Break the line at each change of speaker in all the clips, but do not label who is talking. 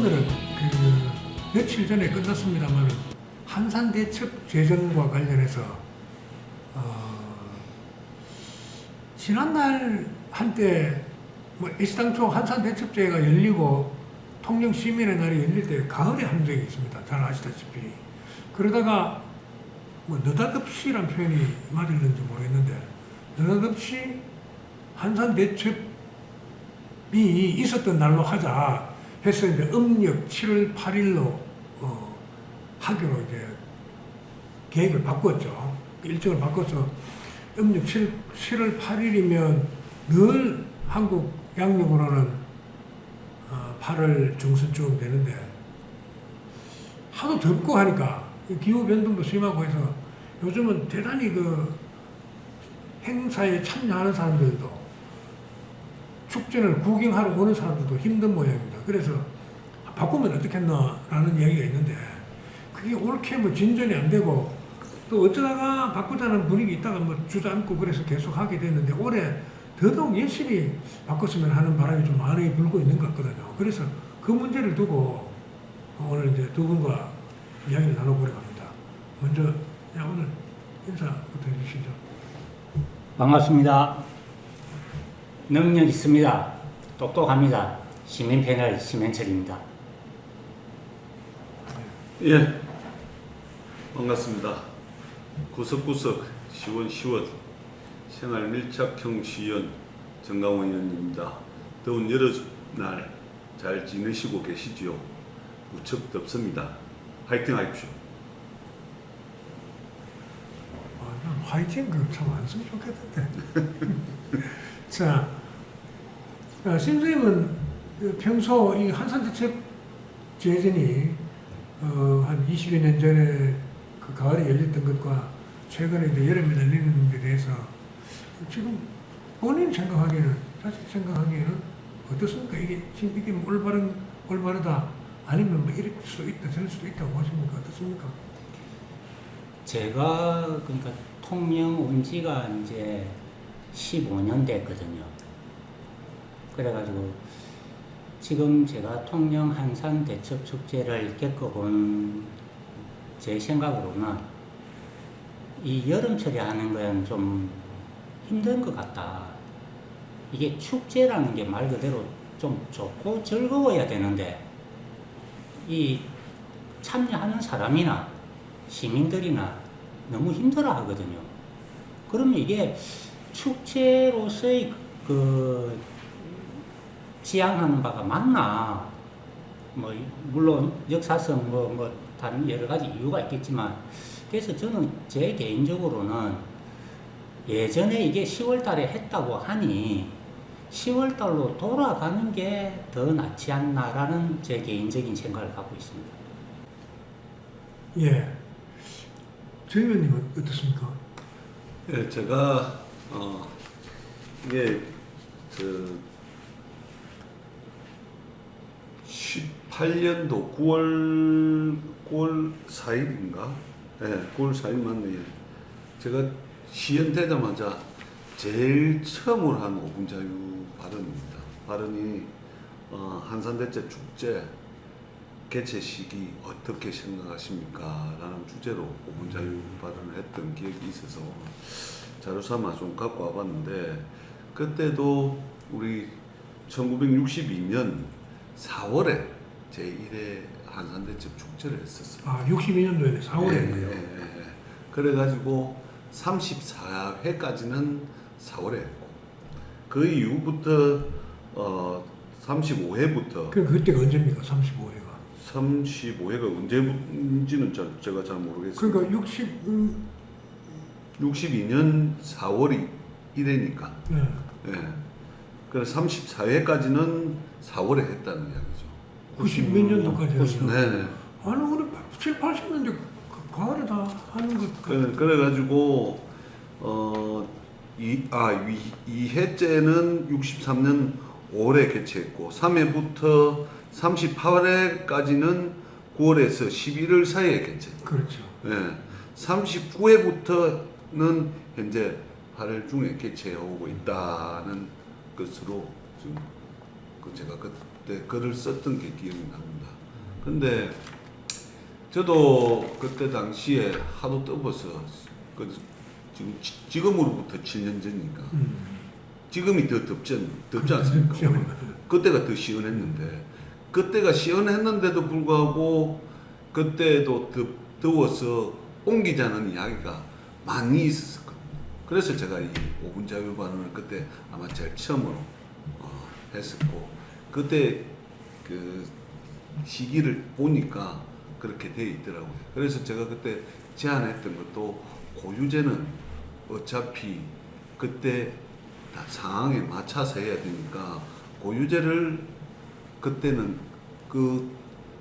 오늘은 며칠 전에 끝났습니다만 한산대첩 재정과 관련해서 지난날 한때 뭐 애시당초 한산대첩제가 열리고 통영시민의 날이 열릴 때 가을에 한 적이 있습니다. 잘 아시다시피. 그러다가 뭐 느닷없이란 표현이 맞을는지 모르겠는데 느닷없이 한산대첩이 있었던 날로 하자 해서 이제 음력 7월 8일로 하기로 이제 계획을 바꿨죠. 일정을 바꿔서 음력 7월 8일이면 늘 한국 양력으로는 8월 중순쯤 되는데 하도 덥고 하니까 기후 변동도 심하고 해서 요즘은 대단히 그 행사에 참여하는 사람들도 축제를 구경하러 오는 사람들도 힘든 모양입니다. 그래서 바꾸면 어떻겠나라는 이야기가 있는데 그게 옳게 뭐 진전이 안 되고 또 어쩌다가 바꾸자는 분위기 있다가 뭐 주저앉고 그래서 계속 하게 됐는데 올해 더더욱 열심히 바꿨으면 하는 바람이 좀 많이 불고 있는 것 같거든요. 그래서 그 문제를 두고 오늘 이제 두 분과 이야기를 나눠보려고 합니다. 먼저 오늘 인사부터 해주시죠.
반갑습니다. 능력 있습니다. 똑똑합니다. 시민 패널 심현철입니다.
예, 반갑습니다. 구석구석 시원시원 생활 밀착형 시연 정강원 의원입니다. 더운 여름날 잘 지내시고 계시지요? 무척 덥습니다. 화이팅 하십시오.
화이팅 참 안 쓰면 좋겠는데. 자, 심 선생님은 평소 이 한산대첩 재전이 한 20여 년 전에 그 가을에 열렸던 것과 최근에 이제 여름에 열리는 데 대해서 지금 본인 생각하기에는, 자식 생각하기에는 어떻습니까? 이게 지금 이게 올바르다 아니면 뭐 이럴 수도 있다, 저럴 수도 있다고 보십니까? 어떻습니까?
제가 그러니까 통영 온 지가 이제 15년 됐거든요. 그래가지고 지금 제가 통영 한산 대첩 축제를 겪어본 제 생각으로는 이 여름철에 하는 건 좀 힘든 것 같다. 이게 축제라는 게 말 그대로 좀 좋고 즐거워야 되는데 이 참여하는 사람이나 시민들이나 너무 힘들어 하거든요. 그러면 이게 축제로서의 그 지향하는 바가 맞나? 뭐 물론 역사성 뭐 다른 여러 가지 이유가 있겠지만 그래서 저는 제 개인적으로는 예전에 이게 10월 달에 했다고 하니 10월 달로 돌아가는 게 더 낫지 않나라는 제 개인적인 생각을 갖고 있습니다.
예. 조 의원님은 어떻습니까?
예, 제가 이게 그 18년도 9월 4일인가? 예, 9월 4일 맞네요. 제가 시연되자마자 제일 처음으로 한 5분 자유 발언입니다. 발언이 한산대첩 축제 개최 시기 어떻게 생각하십니까? 라는 주제로 5분 자유 발언을 했던 기억이 있어서 자료삼아 좀 갖고 와봤는데 그때도 우리 1962년 4월에 제1회 한산대첩 축제를 했었어요.
아, 62년도에 4월에 했네요.
예. 그래가지고 34회까지는 4월에 했고 그 이후부터 35회부터
그때가 언제입니까? 35회가.
35회가 언제인지는 제가 잘 모르겠어요.
그러니까
62년 4월이 1회니까.
네.
예. 그래서 34회까지는 4월에 했다는 이야기죠.
90 몇 년도까지 했어요.
네.
아니, 우리 7, 80년대 가을에 다 하는 것 같아요.
그래가지고 2회째는 63년 5월에 개최했고 3회부터 38회까지는 9월에서 11월 사이에 개최했고
그렇죠.
예, 39회부터는 현재 8월 중에 개최하고 있다는 것으로 지금 제가 때 글을 썼던 게 기억이 납니다. 근데 저도 그때 당시에 하도 떠버서 지금으로부터 7년 전이니까 지금이 더 덥지 않습니까?
덥죠.
그때가 더 시원했는데 그때가 시원했는데도 불구하고 그때도 더워서 옮기자는 이야기가 많이 있었거든요. 그래서 제가 이 5분 자유 발언을 그때 아마 제일 처음으로 했었고 그때 그 시기를 보니까 그렇게 돼 있더라고요. 그래서 제가 그때 제안했던 것도 고유제는 어차피 그때 다 상황에 맞춰서 해야 되니까 고유제를 그때는 그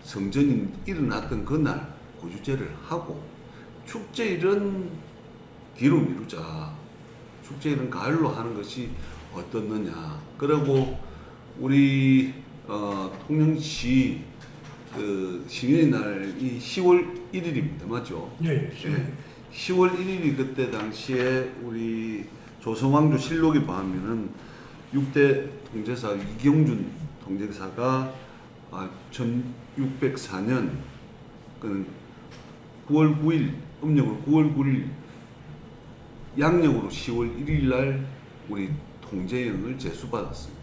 성전이 일어났던 그날 고유제를 하고 축제일은 뒤로 미루자. 축제일은 가을로 하는 것이 어떻느냐. 그리고 우리 통영시 그 시민의 날이 10월 1일입니다. 맞죠?
예,
예. 10월 1일이 그때 당시에 우리 조선왕조 실록에 보면은 6대 통제사 이경준 통제사가 1604년 그 9월 9일 음력으로 9월 9일 양력으로 10월 1일 날 우리 통제령을 제수받았습니다.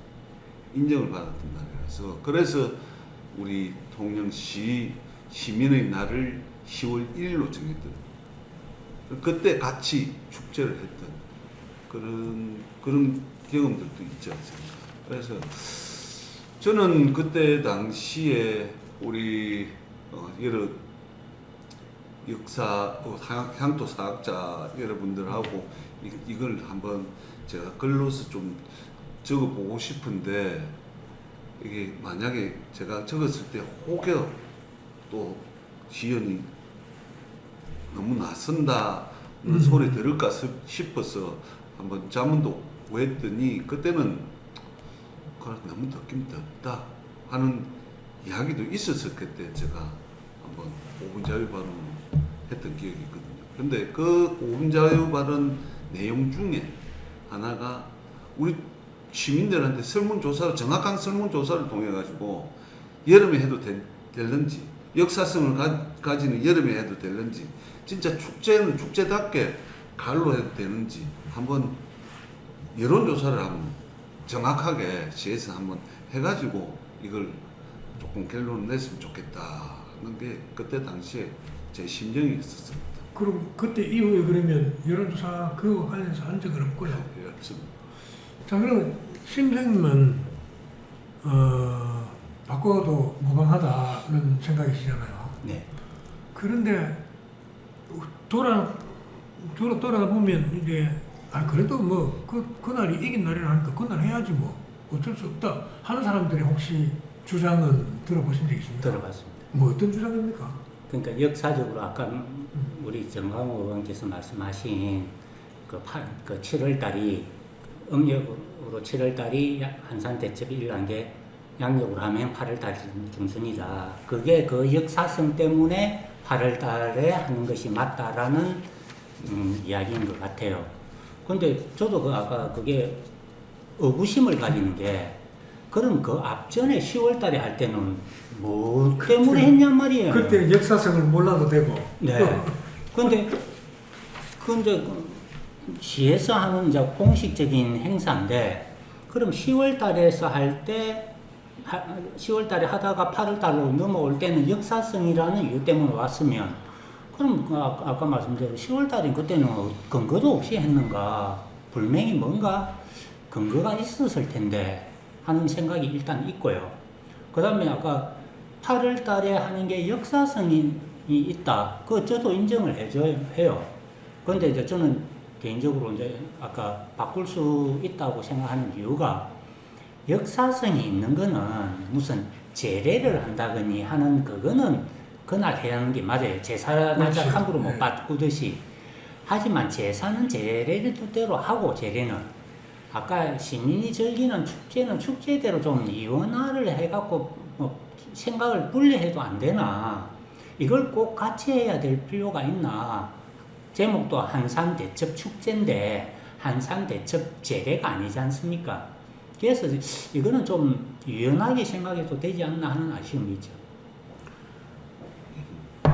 인정을 받았던 날이라서 그래서 우리 통영시 시민의 날을 10월 1일로 정했던 그때 같이 축제를 했던 그런 경험들도 있지 않습니까? 그래서 저는 그때 당시에 우리 여러 역사 향토 사학자 여러분들하고 이걸 한번 제가 글로서 좀 적어보고 싶은데 이게 만약에 제가 적었을 때 혹여 또 시연이 너무 낯선다는 소리 들을까 싶어서 한번 자문도 구했더니 그때는 너무 덥긴 덥다 하는 이야기도 있었을 그때 제가 한번 5분 자유 발언을 했던 기억이 있거든요. 근데 그 5분 자유 발언 내용 중에 하나가 우리 시민들한테 설문조사를 정확한 설문조사를 통해 가지고 여름에 해도 될는지 역사성을 가지는 여름에 해도 될는지 진짜 축제는 축제답게 가을로 해도 되는지 한번 여론조사를 한번 정확하게 시에서 한번 해가지고 이걸 조금 결론을 냈으면 좋겠다는 게 그때 당시에 제 심정이 있었습니다.
그럼 그때 이후에 그러면 여론조사 그거 관련해서 한 적은 없고요.
예, 없습니다.
자, 그럼 심생님은 바꿔도 무방하다는 생각이시잖아요.
네.
그런데 돌아가 보면 이제 그래도 뭐 그날이 이긴 날이라 하니까 그날 해야지 뭐 어쩔 수 없다 하는 사람들이 혹시 주장은 들어보신 적 있습니까?
들어봤습니다.
뭐 어떤 주장입니까?
그러니까 역사적으로 아까 우리 정강호 의원께서 말씀하신 그 7월 달이 음력으로 7월 달이 한산 대첩이 일어난 게 양력으로 하면 8월 달 중순이다. 그게 그 역사성 때문에 8월 달에 하는 것이 맞다라는 이야기인 것 같아요. 근데 저도 아까 그게 의구심을 가지는 게 그럼 그 앞전에 10월 달에 할 때는 뭐 때문에 했냔 말이에요.
그때 역사성을 몰라도 되고.
네. 근데 시에서 하는 이제 공식적인 행사인데 그럼 10월 달에서 할 때 10월 달에 하다가 8월 달로 넘어올 때는 역사성이라는 이유 때문에 왔으면 그럼 아까 말씀드린 10월 달인 그때는 근거도 없이 했는가 분명히 뭔가 근거가 있었을 텐데 하는 생각이 일단 있고요. 그 다음에 아까 8월 달에 하는 게 역사성이 있다. 그거 저도 인정을 해요. 그런데 이제 저는 개인적으로 이제 아까 바꿀 수 있다고 생각하는 이유가 역사성이 있는 거는 무슨 제례를 한다거니 하는 그거는 그날 해야 하는 게 맞아요. 제사 날짜 함부로 못 바꾸듯이. 하지만 제사는 제례를 뜻대로 하고 제례는 아까 시민이 즐기는 축제는 축제대로 좀 이원화를 해갖고 뭐 생각을 분리해도 안 되나? 이걸 꼭 같이 해야 될 필요가 있나? 제목도 한산대첩 축제인데 한산대첩 제례가 아니지 않습니까? 그래서 이거는 좀 유연하게 생각해도 되지 않나 하는 아쉬움이 있죠.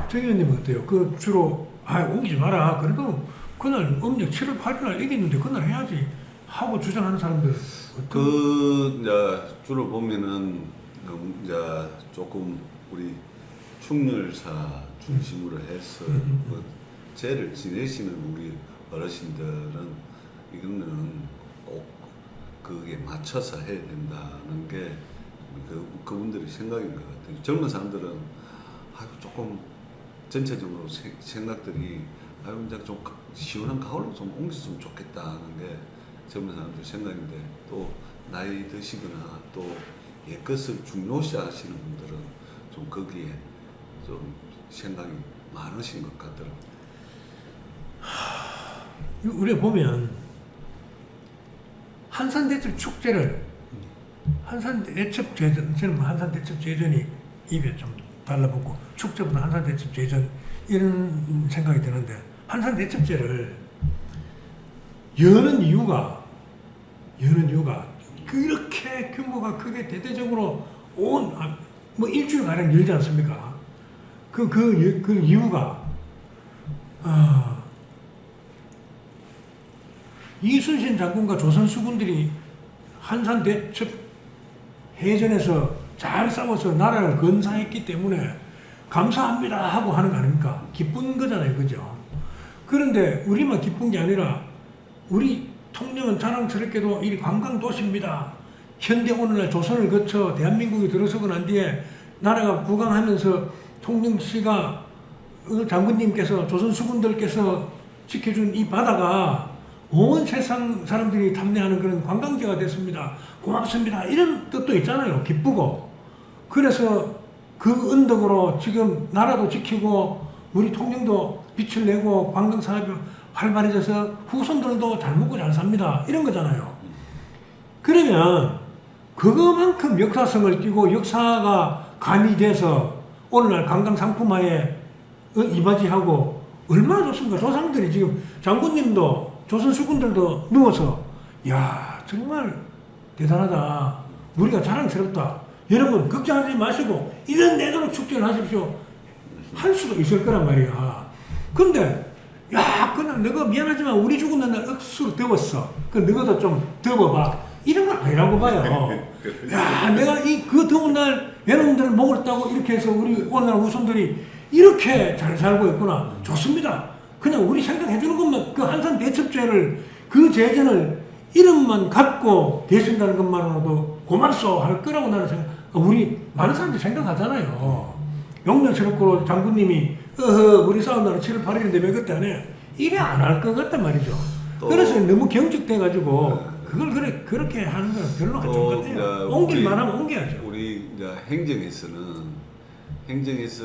정 의원님은 어때요? 그 주로 옮기지 마라. 그래도 그날 음력 7월 8일 날 이겼는데 그날 해야지 하고 주장하는 사람들
그 이제 주로 보면은 이제 조금 우리 충렬사 중심으로 해서 뭐 제를 지내시는 우리 어르신들은 이거는 꼭 그게 맞춰서 해야 된다는 게 그분들의 생각인 것 같아요. 젊은 사람들은 조금 전체적으로 생각들이 이제 좀 시원한 가을로 좀 옮겼으면 좋겠다는 게 젊은 사람들 생각인데 또 나이 드시거나 또 옛것을 중요시 하시는 분들은 좀 거기에 좀 생각이 많으신 것 같더라고요.
우리가 보면 한산대첩 축제를 한산대첩제전, 저는 한산대첩제전이 입에 좀 달라붙고 축제보다 한산대첩제전 이런 생각이 드는데 한산대첩제를 여는 이유가 그렇게 규모가 크게 대대적으로 뭐 일주일가량 열지 않습니까? 그 이유가 이순신 장군과 조선 수군들이 한산대첩 해전에서 잘 싸워서 나라를 건사했기 때문에 감사합니다 하고 하는 거 아닙니까? 기쁜 거잖아요, 그죠? 그런데 우리만 기쁜 게 아니라 우리 통영은 자랑스럽게도 이 관광도시입니다. 현대 오늘날 조선을 거쳐 대한민국이 들어서고 난 뒤에 나라가 부강하면서 통영시가 장군님께서 조선 수군들께서 지켜준 이 바다가 온 세상 사람들이 탐내하는 그런 관광지가 됐습니다. 고맙습니다. 이런 뜻도 있잖아요. 기쁘고. 그래서 그 언덕으로 지금 나라도 지키고 우리 통영도 빛을 내고 관광 산업이 활발해져서 후손들도 잘 먹고 잘 삽니다. 이런 거잖아요. 그러면 그거만큼 역사성을 띠고 역사가 가미돼서 오늘날 관광 상품화에 이바지하고 얼마나 좋습니까? 조상들이 지금 장군님도 조선 수군들도 누워서 야 정말 대단하다. 우리가 자랑스럽다. 여러분 걱정하지 마시고 이런 내도록 축제를 하십시오. 할 수도 있을 거란 말이야. 근데 야 그냥 너가 미안하지만 우리 죽은 날 억수로 더웠어. 그 너도 좀 더워봐. 이런 건 아니라고 봐요. 야 내가 그 더운 날 여러분들 목을 따고 이렇게 해서 우리 오늘날 후손들이 이렇게 잘 살고 있구나. 좋습니다. 그냥 우리 생각해 주는 것만 그 한산 대첩제를 그 제전을 이름만 갖고 대신다는 것만으로도 고맙소 할 거라고 나는 우리 많은 사람들이 생각하잖아요. 용맹스럽고 장군님이 우리 싸운 날은 7월 8일인데 왜 그때 안 해? 이래 안 할 것 같단 말이죠. 그래서 너무 경직돼가지고 그걸 그렇게 하는 건 별로 안 좋은 것 같아요. 옮길 만하면 옮겨야죠.
우리 이제 행정에서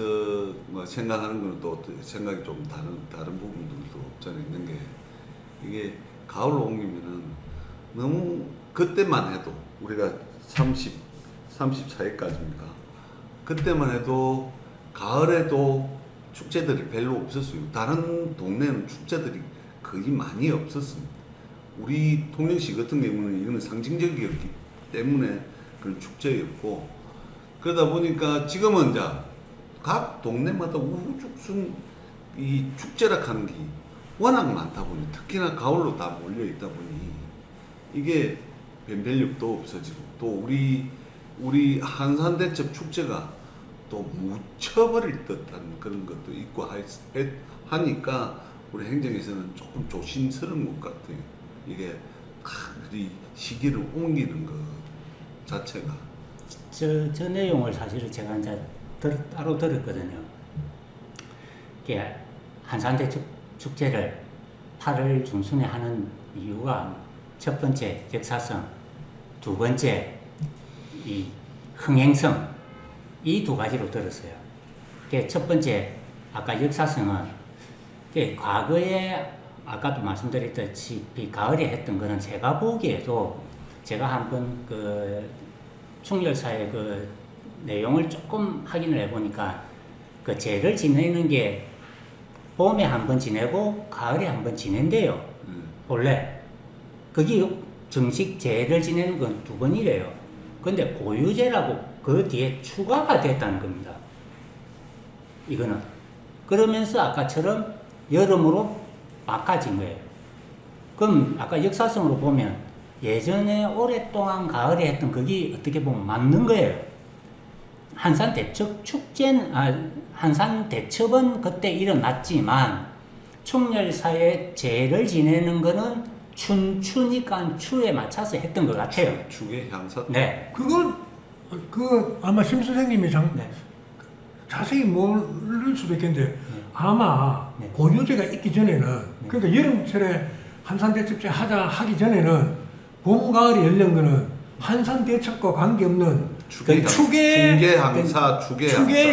뭐 생각하는 거는 또 생각이 좀 다른 부분들도 없잖아요. 있는 게 이게 가을로 옮기면은 너무 그때만 해도 우리가 34일까지입니다. 그때만 해도 가을에도 축제들이 별로 없었어요. 다른 동네는 축제들이 거의 많이 없었습니다. 우리 통영시 같은 경우는 이거는 상징적이었기 때문에 그런 축제였고 그러다 보니까 지금은 이제 각 동네마다 우후죽순 이 축제라 하는 게 워낙 많다 보니 특히나 가을로 다 몰려 있다 보니 이게 변별력도 없어지고 또 우리 한산대첩 축제가 또 묻혀버릴 듯한 그런 것도 있고 하니까 우리 행정에서는 조금 조심스러운 것 같아요. 이게 이 시기를 옮기는 것 자체가.
저 내용을 사실은 제가 이제 따로 들었거든요. 이게 한산대첩 축제를 8월 중순에 하는 이유가 첫 번째 역사성, 두 번째 이 흥행성 이 두 가지로 들었어요. 첫 번째 아까 역사성은 과거에 아까도 말씀드렸다시피 가을에 했던 거는 제가 보기에도 제가 한번 그 충렬사의 그 내용을 조금 확인을 해보니까 그 제를 지내는 게 봄에 한번 지내고 가을에 한번 지낸대요. 원래 그게 정식 제를 지내는 건 2번이래요. 근데 고유제라고 그 뒤에 추가가 됐다는 겁니다. 이거는. 그러면서 아까처럼 여름으로 바꿔진 거예요. 그럼 아까 역사성으로 보면 예전에 오랫동안 가을에 했던 그게 어떻게 보면 맞는 거예요. 한산 대첩 축제는, 한산 대첩은 그때 일어났지만 충렬사에 제를 지내는 거는 춘추니까 추에 맞춰서 했던 것 같아요.
축의 향사.
네.
그건 아마 심 선생님이
네.
자세히 모를 수도 있겠는데 아마
네.
고유제가 있기 전에는 그러니까 여름철에 한산대첩제 하기 전에는 봄 가을에 열린 거는 한산대첩과 관계없는
축의 향사, 축의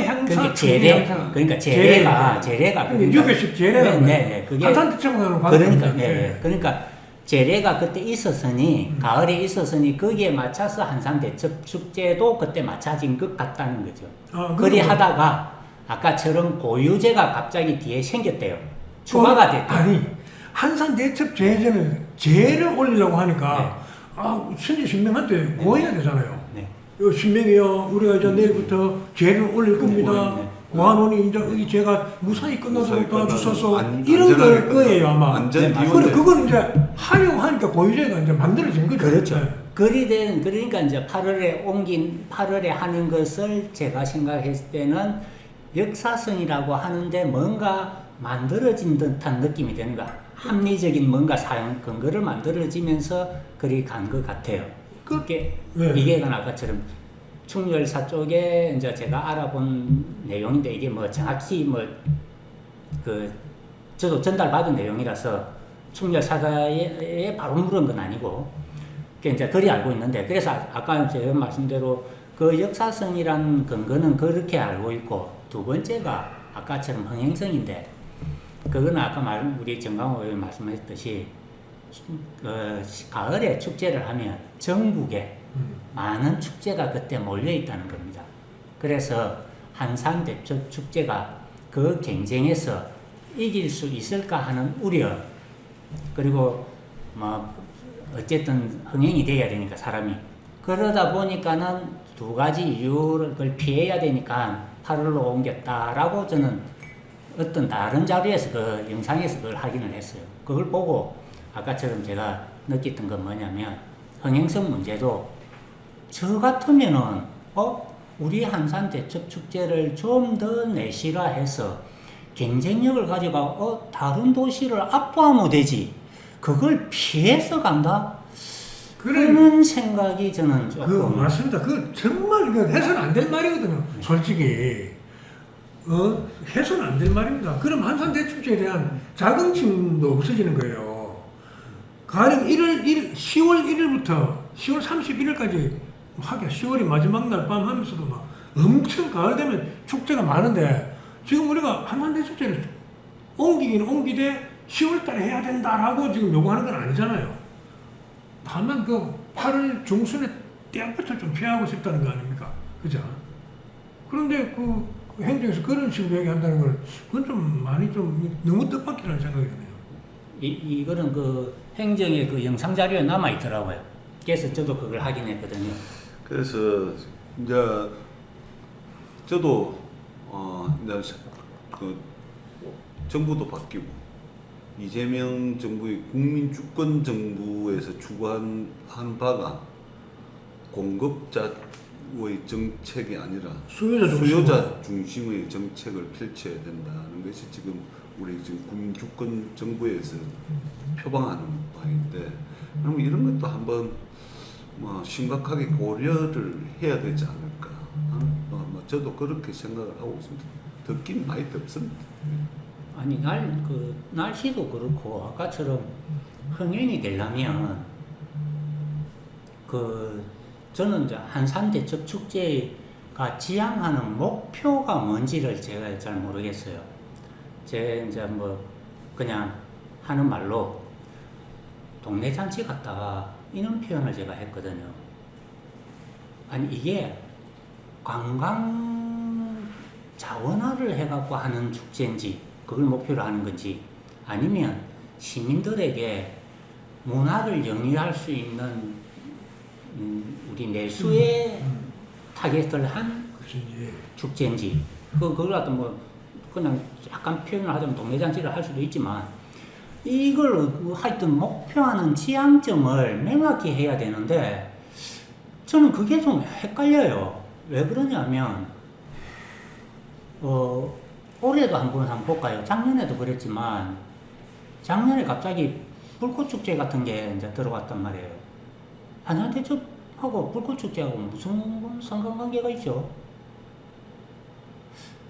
향사.
그러니까 제례, 그러니까 제례가
유교식 제례라는 거예요.
네, 그게
한산대첩과는 관계없는.
그러니까 그러니까 제례가 그때 있었으니 가을에 있었으니 거기에 맞춰서 한산대첩 축제도 그때 맞춰진 것 같다는 거죠. 그리 하다가 아까처럼 고유제가 갑자기 뒤에 생겼대요. 추가가 됐대.
아니 한산대첩 제제는 제를 올리려고 하니까 신지 신명한테 고해야 되잖아요.
네.
신명이요, 우리가 이제 내일부터 제를 올릴 겁니다.
네.
고한원이 이제 이 제가 무사히 끝나서 주셔서
안-
이런 걸
안전하게
거예요 아마.
안전
네,
기원.
그래 그건 이제 하려고 하니까 고유제가 이제 만들어진 거죠.
그렇죠.
네.
그러니까 이제 8월에 하는 것을 제가 생각했을 때는 역사성이라고 하는데 뭔가 만들어진 듯한 느낌이 드는 거야. 합리적인 뭔가 사용 근거를 만들어지면서 그리 간 것 같아요. 그게
네.
이게 아까처럼 충렬사 쪽에 이제 제가 알아본 내용인데 이게 뭐 정확히 저도 전달받은 내용이라서 충렬사에 바로 물은 건 아니고 이제 그리 알고 있는데 그래서 아까 제가 말씀대로 그 역사성이란 근거는 그렇게 알고 있고 두 번째가 아까처럼 흥행성인데 그거는 아까 우리 정강호 의원 말씀하셨듯이 가을에 축제를 하면 전국에 많은 축제가 그때 몰려 있다는 겁니다. 그래서 한산대첩 축제가 그 경쟁에서 이길 수 있을까 하는 우려 그리고 뭐 어쨌든 흥행이 돼야 되니까 사람이 그러다 보니까는 2가지 이유를 피해야 되니까 8월로 옮겼다라고 저는 어떤 다른 자료에서 그 영상에서 그걸 확인을 했어요. 그걸 보고 아까처럼 제가 느꼈던 건 뭐냐면 흥행성 문제도 저 같으면은 우리 한산대첩 축제를 좀 더 내실화해서 경쟁력을 가지고 다른 도시를 압도하면 되지 그걸 피해서 간다? 그런 생각이 저는 조금
맞습니다. 그 정말 해서는 안 될 말이거든요. 솔직히 해서는 안 될 말입니다. 그럼 한산대첩제에 대한 자긍심도 없어지는 거예요. 가령 10월 1일부터 10월 31일까지 하게 10월이 마지막 날 밤 하면서도 막 엄청 가을 되면 축제가 많은데 지금 우리가 한산대첩제를 옮기긴 옮기되 10월 달에 해야 된다라고 지금 요구하는 건 아니잖아요. 다만 그 8월 중순에 때부터 좀 피하고 싶다는 거 아닙니까? 그죠? 그런데 그 행정에서 그런 식으로 얘기한다는 건 그건 좀 많이 좀 너무 뜻밖이라는 생각이 드네요.
이거는 그 행정의 그 영상 자료에 남아 있더라고요. 그래서 저도 그걸 확인했거든요.
그래서 이제 저도 이제 그 정부도 바뀌고 이재명 정부의 국민주권 정부에서 추구한 바가 공급자의 정책이 아니라 수요자 중심의 정책을 펼쳐야 된다는 것이 지금 우리 지금 국민주권 정부에서 표방하는 바인데 그럼 이런 것도 한번 심각하게 고려를 해야 되지 않을까. 저도 그렇게 생각을 하고 있습니다. 듣긴 많이 듣습니다.
아니 날씨도 그렇고 아까처럼 흥행이 되려면 저는 이제 한산대첩 축제가 지향하는 목표가 뭔지를 제가 잘 모르겠어요. 제 이제 그냥 하는 말로 동네 잔치 갔다가 이런 표현을 제가 했거든요. 아니 이게 관광 자원화를 해갖고 하는 축제인지 그걸 목표로 하는 건지 아니면 시민들에게 문화를 영위할 수 있는 우리 내수의 타겟을 한
그래서 이제
축제인지 그걸 갖다 뭐 그냥 약간 표현을 하자면 동네잔치를 할 수도 있지만 이걸 하여튼 목표하는 지향점을 명확히 해야 되는데 저는 그게 좀 헷갈려요. 왜 그러냐면 올해도 한번 볼까요? 작년에도 그랬지만 작년에 갑자기 불꽃축제 같은 게 이제 들어왔단 말이에요. 한산대첩하고 불꽃축제하고 무슨 상관관계가 있죠?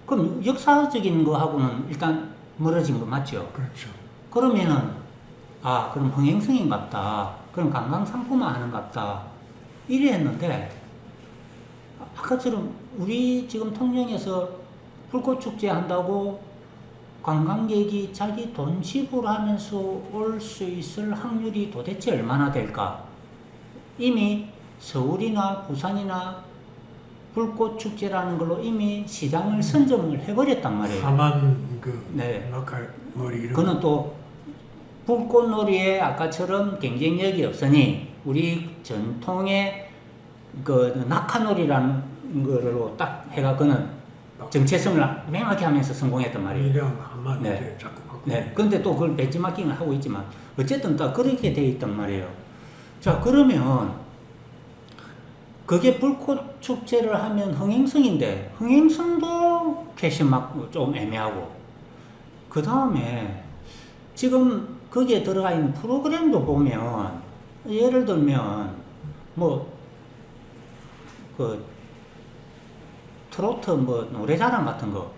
그럼 역사적인 거하고는 일단 멀어진 거 맞죠?
그렇죠.
그러면은 그럼 흥행성인 같다. 그럼 관광상품화 하는 같다. 이래 했는데 아까처럼 우리 지금 통영에서 불꽃축제 한다고 관광객이 자기 돈 지불하면서 올 수 있을 확률이 도대체 얼마나 될까? 이미 서울이나 부산이나 불꽃축제라는 걸로 이미 시장을 선점을 해버렸단 말이에요.
사만
네.
막걸리 이런
그는 또 불꽃놀이에 아까처럼 경쟁력이 없으니 우리 전통의 그 낙하놀이라는 걸로 딱 해가 그는 정체성을 명확히 하면서 성공했단 말이에요.
미량 한만
네.
이제 자꾸 바꾸고.
네. 근데 또 그걸 벤치마킹을 하고 있지만 어쨌든 딱 그렇게 돼 있단 말이에요. 자, 그러면 그게 불꽃 축제를 하면 흥행성인데 흥행성도 캐시 막 좀 애매하고 그 다음에 지금 거기에 들어가 있는 프로그램도 보면 예를 들면 뭐 그 트로트 뭐 노래자랑 같은 거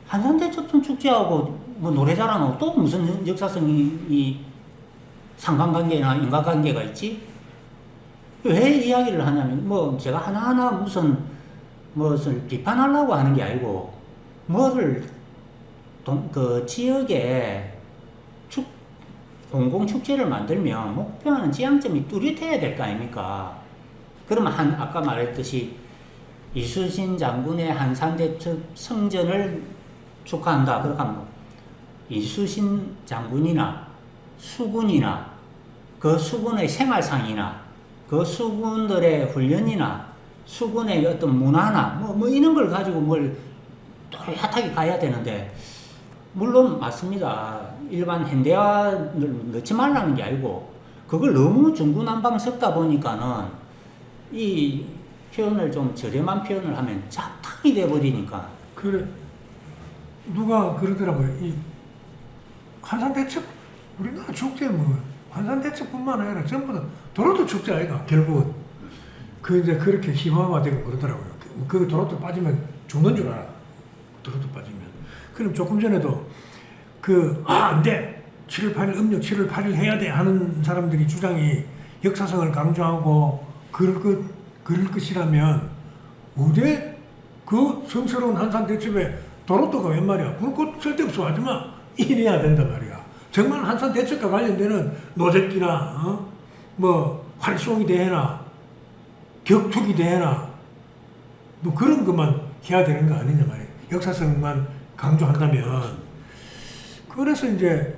한산대첩 축제하고 뭐 노래자랑하고 또 무슨 역사성이 상관관계나 인과관계가 있지? 왜 이야기를 하냐면 뭐 제가 하나하나 무슨 비판하려고 하는 게 아니고 뭐를 그 지역에 공공축제를 만들면 목표하는 지향점이 뚜렷해야 될 거 아닙니까? 그러면 아까 말했듯이 이수신 장군의 한산대첩 성전을 축하한다. 그렇게 하면 이수신 장군이나 수군이나 그 수군의 생활상이나 그 수군들의 훈련이나 수군의 어떤 문화나 뭐 이런 걸 가지고 뭘 또렷하게 가야 되는데 물론 맞습니다. 일반 현대화를 넣지 말라는 게 아니고 그걸 너무 중구난방 섞다 보니까는 이 표현을 좀 저렴한 표현을 하면 잡탕이 돼버리니까.
그래 누가 그러더라고요. 이 한산대첩 우리나라 축제 뭐 한산대첩뿐만 아니라 전부 다 도로도 축제 아이가 결국은 그 이제 그렇게 희화화되고 그러더라고요. 그 도로도 빠지면 죽는 줄 알아. 도로도 빠지면. 그럼 조금 전에도 안 돼. 7월 8일 음력 7월 8일 해야 돼 하는 사람들이 주장이 역사성을 강조하고 그럴 것이라면 어디 그 성스러운 한산대첩에 도로도가 웬 말이야. 불꽃 쓸데없어 하지마. 이래야 된단 말이야. 정말 한산대첩과 관련되는 노적기나 뭐 활송이 대회나 격투기 대회나 뭐 그런 것만 해야 되는 거 아니냐 말이야. 역사성만 강조한다면. 그래서 이제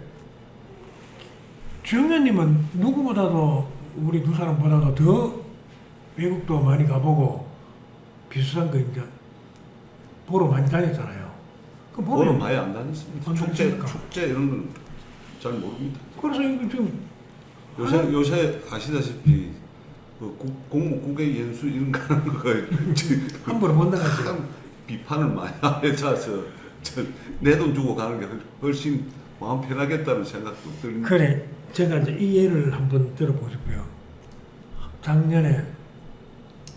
주영현님은 누구보다도 우리 두 사람보다도 더 외국도 많이 가보고 비슷한 거 이제 보러 많이 다녔잖아요. 그
보러 많이 안 다녔습니다.
안
축제
다녔습니까?
이런 건 잘 모릅니다.
그래서 이거 좀
요새 아시다시피 그 공무국의 연수 이런 거 하는 거
함부로 못 나가죠.
참 비판을 많이 해서 내 돈 주고 가는 게 훨씬 마음 편하겠다는 생각도 듭니다.
그래, 제가 이제 이 예를 한번 들어보고 싶고요. 작년에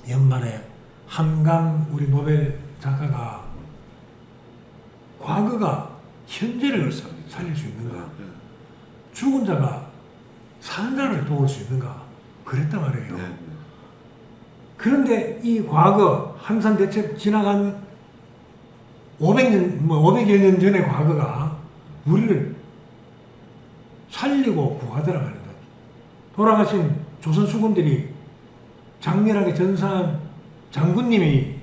연말에 한강 우리 노벨 작가가 과거가 현재를 살릴 수 있는가? 죽은 자가 사는 자를 도울 수 있는가? 그랬단 말이에요.
네.
그런데 이 과거 한산대첩 지나간 500여 년 전의 과거가 우리를 살리고 구하더라 말이다. 돌아가신 조선 수군들이 장렬하게 전사한 장군님이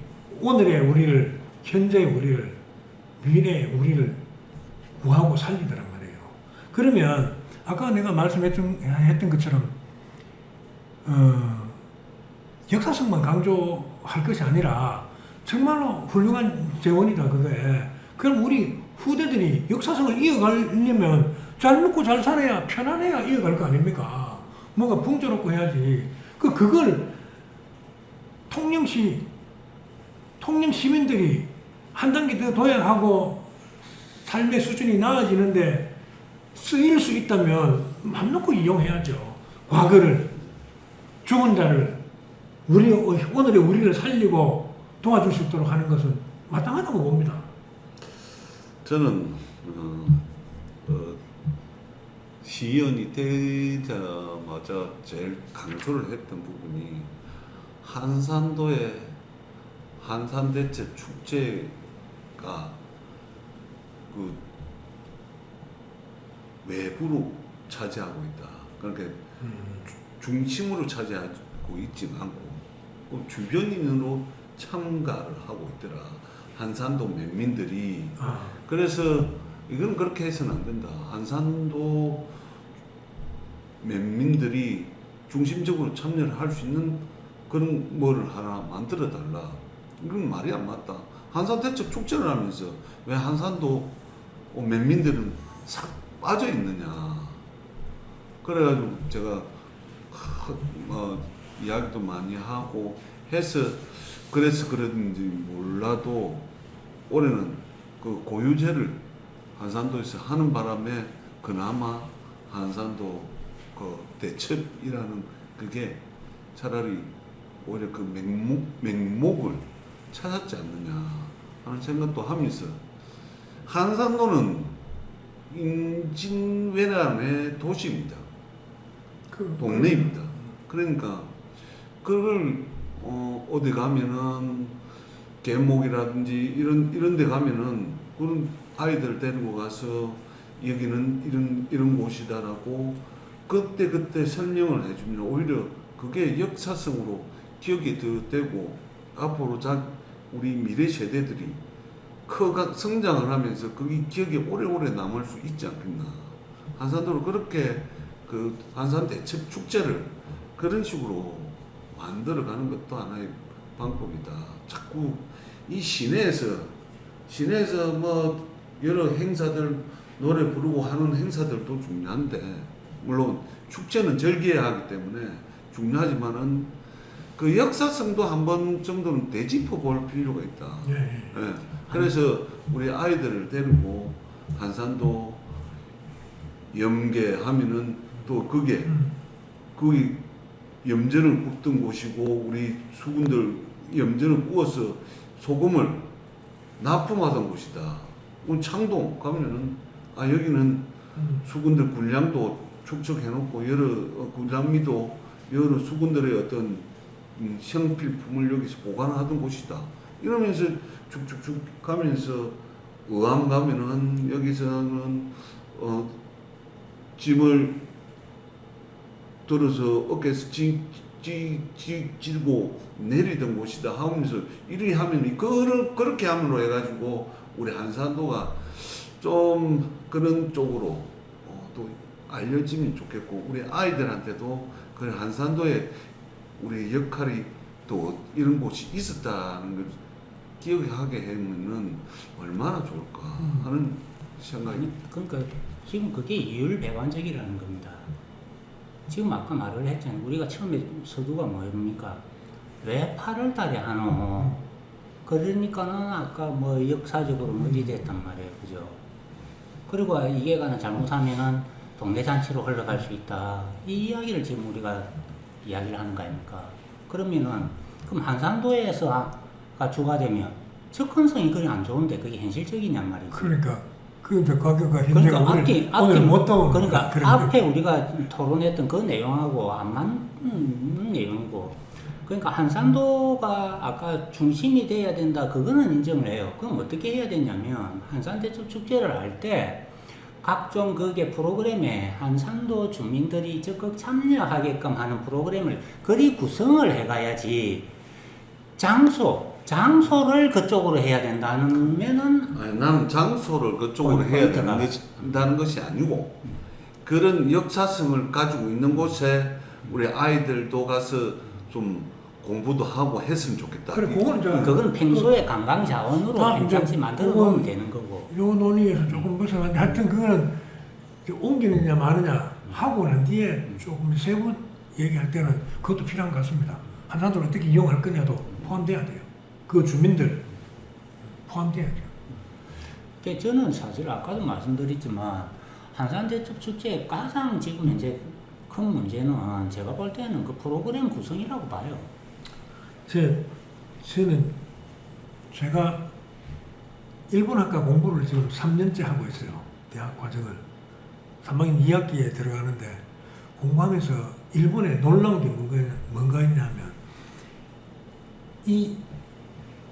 오늘의 우리를, 현재의 우리를, 미래의 우리를 구하고 살리더란 말이에요. 그러면 아까 내가 했던 것처럼 역사성만 강조할 것이 아니라 정말로 훌륭한 재원이다 그게. 그럼 우리 후대들이 역사성을 이어가려면 잘 먹고 잘 살아야 편안해야 이어갈 거 아닙니까? 뭔가 풍조롭고 해야지. 그걸 통영 시민들이 한 단계 더 도약하고 삶의 수준이 나아지는데 쓰일 수 있다면 맘 놓고 이용해야죠. 과거를, 죽은 자를, 오늘의 우리를 살리고 도와줄 수 있도록 하는 것은 마땅하다고 봅니다.
저는 시의원이 되자마자 제일 강조를 했던 부분이 한산도의 한산대첩 축제가 그 외부로 차지하고 있다. 그러니까 중심으로 차지하고 있지 않고 주변인으로 참가를 하고 있더라. 한산도 면민들이. 그래서 이건 그렇게 해서는 안 된다. 한산도 면민들이 중심적으로 참여를 할 수 있는 그런 뭐를 하나 만들어 달라. 이건 말이 안 맞다. 한산대첩 축제를 하면서 왜 한산도 면민들은 싹 빠져 있느냐. 그래가지고 제가 이야기도 많이 하고 해서 그래서 그런지 몰라도 올해는 그 고유제를 한산도에서 하는 바람에 그나마 한산도 그 대첩이라는 그게 차라리 오히려 그 맹목을 찾았지 않느냐 하는 생각도 하면서 한산도는 임진왜란의 도시입니다. 동네입니다. 그러니까 그걸 어디 가면은 계목이라든지 이런 데 가면은 그런 아이들 데리고 가서 여기는 이런 곳이다라고 그때 설명을 해주면 오히려 그게 역사성으로 기억이 더 되고 앞으로 우리 미래 세대들이 성장을 하면서 그게 기억에 오래오래 남을 수 있지 않겠나. 한산도를 그렇게 그 한산 대첩 축제를 그런 식으로 만들어가는 것도 하나의 방법이다. 자꾸 이 시내에서 뭐 여러 행사들 노래 부르고 하는 행사들도 중요한데 물론 축제는 즐겨야 하기 때문에 중요하지만은 그 역사성도 한 번 정도는 되짚어 볼 필요가 있다. 예. 그래서 우리 아이들을 데리고 한산도 염계하면은 또 그게 거기 염전을 굽던 곳이고 우리 수군들 염전을 구워서 소금을 납품하던 곳이다. 창동 가면은 여기는 수군들 군량도 축적해놓고 여러 군량미도 여러 수군들의 어떤 형필품을 여기서 보관하던 곳이다. 이러면서 쭉쭉쭉 가면서 의왕 가면은 여기서는 짐을 들어서 어깨에서 찌고 내리던 곳이다 하면서 이리 하면 그렇게 함으로 해가지고 우리 한산도가 좀 그런 쪽으로 또 알려지면 좋겠고 우리 아이들한테도 그 한산도에 우리의 역할이 또 이런 곳이 있었다는 걸 기억하게 하면은 얼마나 좋을까 하는 생각이.
그러니까 지금 그게 이율배반적이라는 겁니다. 지금 아까 말을 했잖아요. 우리가 처음에 서두가 뭡니까? 왜 8월 달에 하노? 그러니까는 아까 뭐 역사적으로 뭐지 됐단 말이에요. 그죠? 그리고 이게가 잘못하면은 동네 잔치로 흘러갈 수 있다. 이 이야기를 지금 우리가 이야기를 하는 거 아닙니까? 그러면은 그럼 한산도에서가 주가 되면 접근성이 그리 안 좋은데 그게 현실적이냔 말이죠.
그러니까 그 이제 가격가
그러니까
오늘 못 따온
그러니까
그런
앞에 우리가 토론했던 그 내용하고 안 맞는 내용이고 그러니까 한산도가 아까 중심이 돼야 된다 그거는 인정을 해요. 그럼 어떻게 해야 되냐면 한산대첩 축제를 할 때 각종 그게 프로그램에 한산도 주민들이 적극 참여하게끔 하는 프로그램을 그리 구성을 해가야지 장소를 그쪽으로 해야 된다면은
나는 장소를 그쪽으로 해야 된다는 것이 아니고 그런 역사성을 가지고 있는 곳에 우리 아이들도 가서 좀 공부도 하고 했으면 좋겠다.
그래, 그건 이제
그건 평소에 관광 자원으로
다
괜찮지
이제
만들어
그건
놓으면 되는 거고.
요 논의에서 조금 벗어나는데 하여튼 그거는 이제 옮기느냐 마느냐 하고 난 뒤에 조금 세부 얘기할 때는 그것도 필요한 것 같습니다. 한산도를 어떻게 이용할 거냐도 포함돼야 돼요. 그 주민들 포함돼야 돼요.
그러니까 저는 사실 아까도 말씀드렸지만 한산대첩축제의 가장 지금 현재 큰 문제는 제가 볼 때는 그 프로그램 구성이라고 봐요.
저는 제가 일본학과 공부를 지금 3년째 하고 있어요. 대학 과정을. 3학년 2학기에 들어가는데 공부하면서 일본에 놀라운 게 뭔가 있냐면 이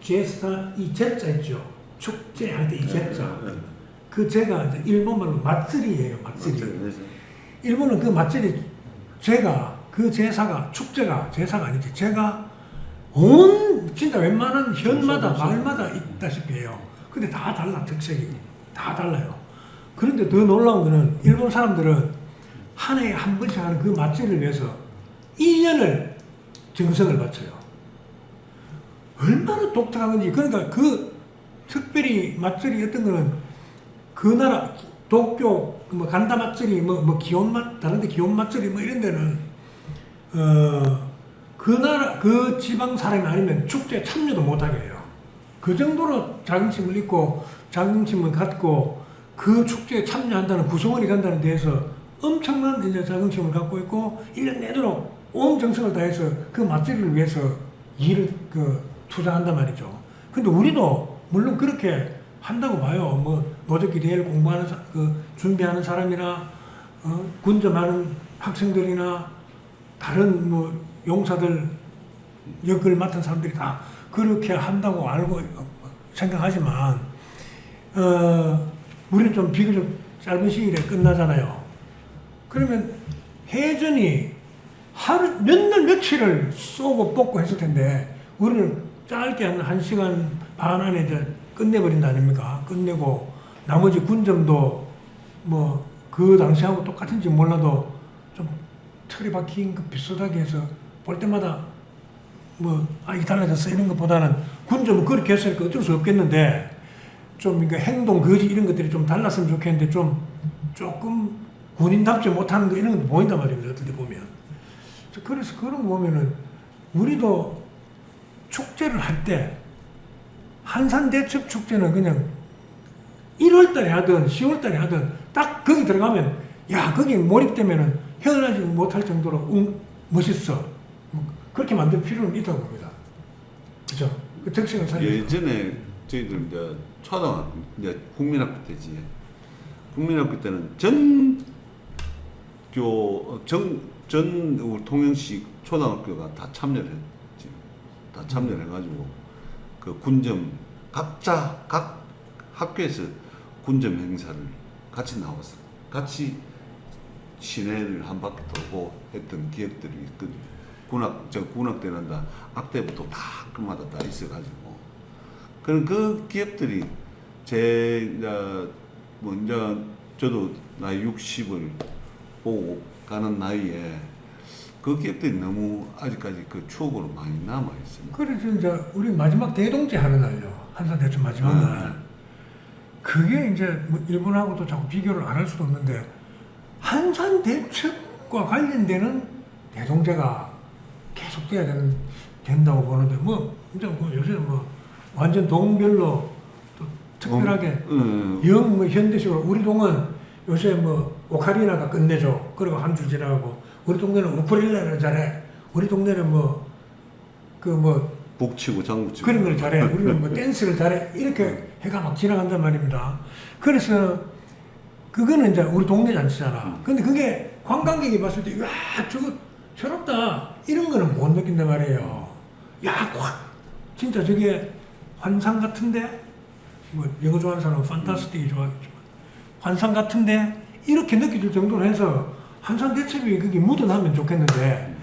제스타, 이 제자 있죠. 축제할 때 이 제자. 그 제가 이제 일본말로 맛쓰리예요. 맛쓰리. 일본은 그 맛쓰리 제가 그 제사가 축제가 제사가 아니지. 제가 온 진짜 웬만한 현마다 마을마다 있다시피 해요. 근데 다 달라 특색이 다 달라요. 그런데 더 놀라운 거는 일본 사람들은 한 해에 한 번씩 하는 그 맛제를 위해서 1년을 정성을 바쳐요. 얼마나 독특한 건지. 그러니까 그 특별히 맛절이 어떤 거는 그 나라 도쿄 뭐 간다 맛절이 뭐 기온 맛 다른데 기온 맛절이 뭐 이런 데는 그 나라 그 지방 사람이 아니면 축제에 참여도 못하게 해요. 그 정도로 자긍심을 입고 자긍심을 갖고 그 축제에 참여한다는 구성원이 된다는 데에서 엄청난 이제 자긍심을 갖고 있고 1년 내도록 온 정성을 다해서 그 맛집을 위해서 일을 투자한단 말이죠. 근데 우리도 물론 그렇게 한다고 봐요. 뭐 노적기 대회를 공부하는 준비하는 사람이나 군점하는 학생들이나 다른 뭐 용사들 역을 맡은 사람들이 다 그렇게 한다고 알고 생각하지만 우리는 좀 비교적 짧은 시일에 끝나잖아요. 그러면 해전이 하루 몇 날 며칠을 쏘고 뽑고 했을 텐데 우리는 짧게 한 1시간 반 안에 이제 끝내버린다 아닙니까? 끝내고 나머지 군점도 뭐 그 당시하고 똑같은지 몰라도 좀 틀이 박힌 그 비슷하게 해서 볼 때마다 이 달라졌어 이런 것보다는 군점은 그렇게 했으니까 어쩔 수 없겠는데 좀 그러니까 행동 거지 이런 것들이 좀 달랐으면 좋겠는데 조금 군인답지 못하는 거 이런 것도 보인단 말입니다. 어떨 때 보면. 그래서 그런 거 보면은 우리도 축제를 할 때 한산대첩 축제는 그냥 1월달에 하든 10월달에 하든 딱 거기 들어가면 야 거기 몰입되면은 헤어나지 못할 정도로 멋있어. 그렇게 만들 필요는 있다고 봅니다. 그죠? 그 특색을 살리죠.
예전에 저희들 이제 초등학교 이제 국민학교 때지. 국민학교 때는 전 우리 통영시 초등학교가 다 참여를 했지. 다 참여를 해가지고 그 군점 각 학교에서 군점 행사를 같이 나왔어. 같이 시내를 한 바퀴 돌고 했던 기억들이 있거든요. 군악 때는 다 앞때부터 다 학교마다 다 있어가지고 그런 그 기억들이 저도 나이 60을 보고 가는 나이에 그 기억들이 너무 아직까지 그 추억으로 많이 남아 있습니다.
그래서 이제 우리 마지막 대동제 하는 날요. 한산대첩 마지막 날. 그게 이제 뭐 일본하고도 자꾸 비교를 안 할 수도 없는데 한산대첩과 관련되는 대동제가 계속돼야 된다고 보는데 이제 요새는 완전 동별로 또 특별하게 현대식으로 우리 동은 요새 오카리나가 끝내줘. 그리고 한 주 지나가고 우리 동네는 우쿨렐레를 잘해. 우리 동네는
북치고 장구치고
그런 걸 잘해. 우리는 댄스를 잘해. 이렇게 해가 막 지나간단 말입니다. 그래서 그거는 이제 우리 동네 잔치잖아. 근데 그게 관광객이 봤을 때, 야, 저거 새롭다. 이런 거는 못 느낀단 말이에요. 야, 확, 진짜 저게 환상 같은데? 영어 좋아하는 사람은 판타스틱이 좋아하겠지만. 환상 같은데? 이렇게 느껴질 정도로 해서 한산대첩이 그게 묻어나면 좋겠는데,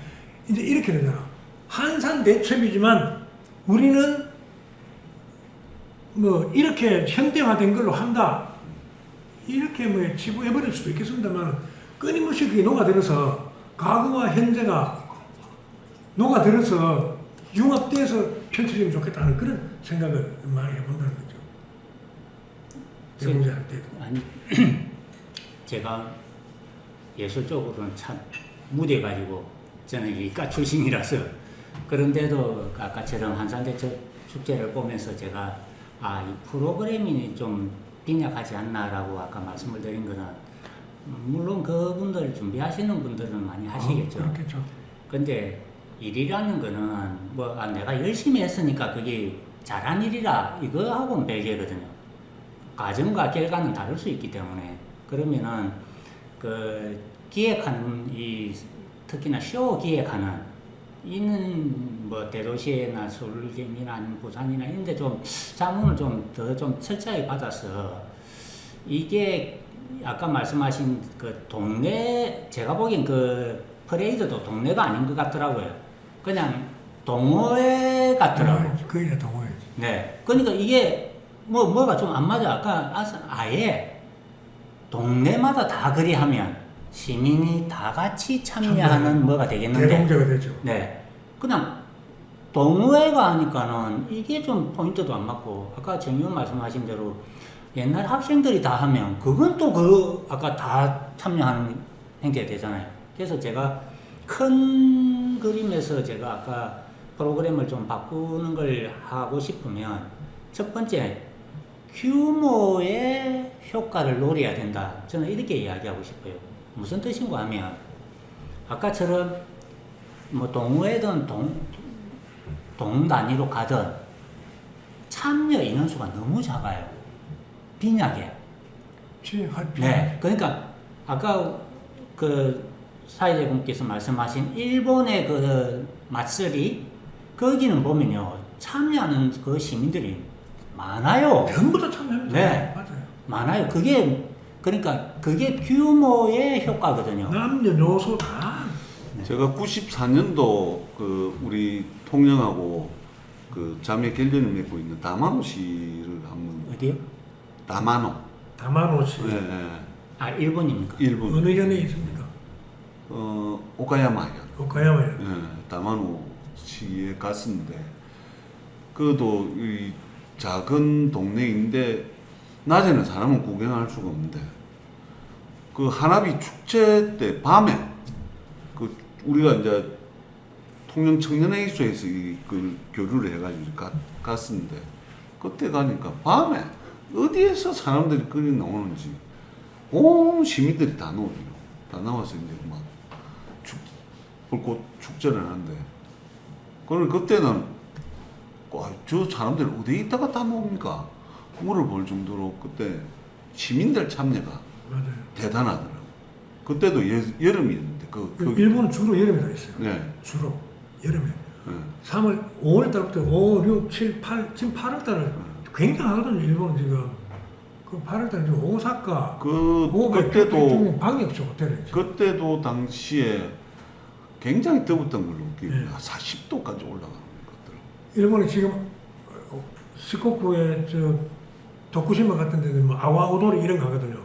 이제 이렇게 되잖아. 한산대첩이지만 우리는 이렇게 현대화된 걸로 한다. 이렇게 치부해버릴 수도 있겠습니다만 끊임없이 그게 녹아들어서 과거와 현재가 녹아들어서 융합돼서 펼쳐지면 좋겠다는 그런 생각을 많이 해본다는 거죠. 대공제할 때도.
아니 제가 예술적으로는 참 무뎌가지고 저는 이과 출신이라서 그런데도 아까처럼 한산대첩 축제를 보면서 제가 이 프로그램이 좀 빈약하지 않나라고 아까 말씀을 드린 거는 물론 그분들 준비하시는 분들은 많이 하시겠죠.
그렇겠죠.
근데 일이라는 거는 내가 열심히 했으니까 그게 잘한 일이라 이거하고는 별개거든요. 과정과 결과는 다를 수 있기 때문에 그러면은 그 기획하는 특히나 쇼 기획하는 이는 대도시나 서울경이나 아니면 부산이나 이런데 좀 자문을 좀 철저히 받아서 이게 아까 말씀하신 그 동네 제가 보기엔 그 퍼레이드도 동네가 아닌 것 같더라고요. 그냥 동호회 같더라고요.
거의 다 동호회지.
네. 그러니까 이게 뭐가 좀 안 맞아. 아까 아예 동네마다 다 그리 하면 시민이 다 같이 참여하는 뭐가 되겠는데.
대동제가 되죠.
네. 그냥 동호회가 하니까는 이게 좀 포인트도 안 맞고 아까 정 의원 말씀하신 대로 옛날 학생들이 다 하면 그건 또 아까 다 참여하는 행태가 되잖아요. 그래서 제가 큰 그림에서 제가 아까 프로그램을 좀 바꾸는 걸 하고 싶으면 첫 번째 규모의 효과를 노려야 된다. 저는 이렇게 이야기하고 싶어요. 무슨 뜻인가 하면 아까처럼 동호회든 동 단위로 가든 참여 인원수가 너무 작아요. 빈약해. 네. 그러니까 아까 그 사회자분께서 말씀하신 일본의 그 맞설이 거기는 보면요 참여하는 그 시민들이 많아요.
전부 다 참여합니다.
네.
맞아요.
많아요. 그러니까 그게 규모의 효과거든요.
남녀노소 다.
제가 94년도 그 우리 통영하고 그 자매 결연을 맺고 있는 다마노 시를 한번
어디요?
다마노.
다마노시.
예, 예.
일본입니까?
일본.
어느 현에 있습니까?
오카야마현.
오카야마에.
예, 다마노 시에 갔었는데 그것도 이 작은 동네인데 낮에는 사람은 구경할 수가 없는데 그 하나비 축제 때 밤에 그 우리가 이제 통영 청년회의소에서 그 교류를 해가지고 갔었는데 그때 가니까 밤에 어디에서 사람들이 끌이 나오는지 온 시민들이 다 나와서 이제 막 불꽃 축제를 하는데 그럼 그때는 저 사람들이 어디에 있다가 다 나옵니까? 물어볼 정도로 그때 시민들 참여가
맞아요.
대단하더라고요. 그때도 여름이었는데
일본은 주로 여름에 다 있어요.
네.
주로 여름에.
네.
3월 5월 달부터 5, 6, 7, 8 지금 8월 달을 굉장하거든요. 일본은 지금 그 8월 달에 지금 오사카
그때도
방역적 호텔에
그때도 당시에 굉장히 더웠던 걸로 기억해요.
네.
40도까지 올라가는 것들.
일본이 지금 시코쿠에 도쿠시마 같은 데는 아와오도리 이런 거 하거든요.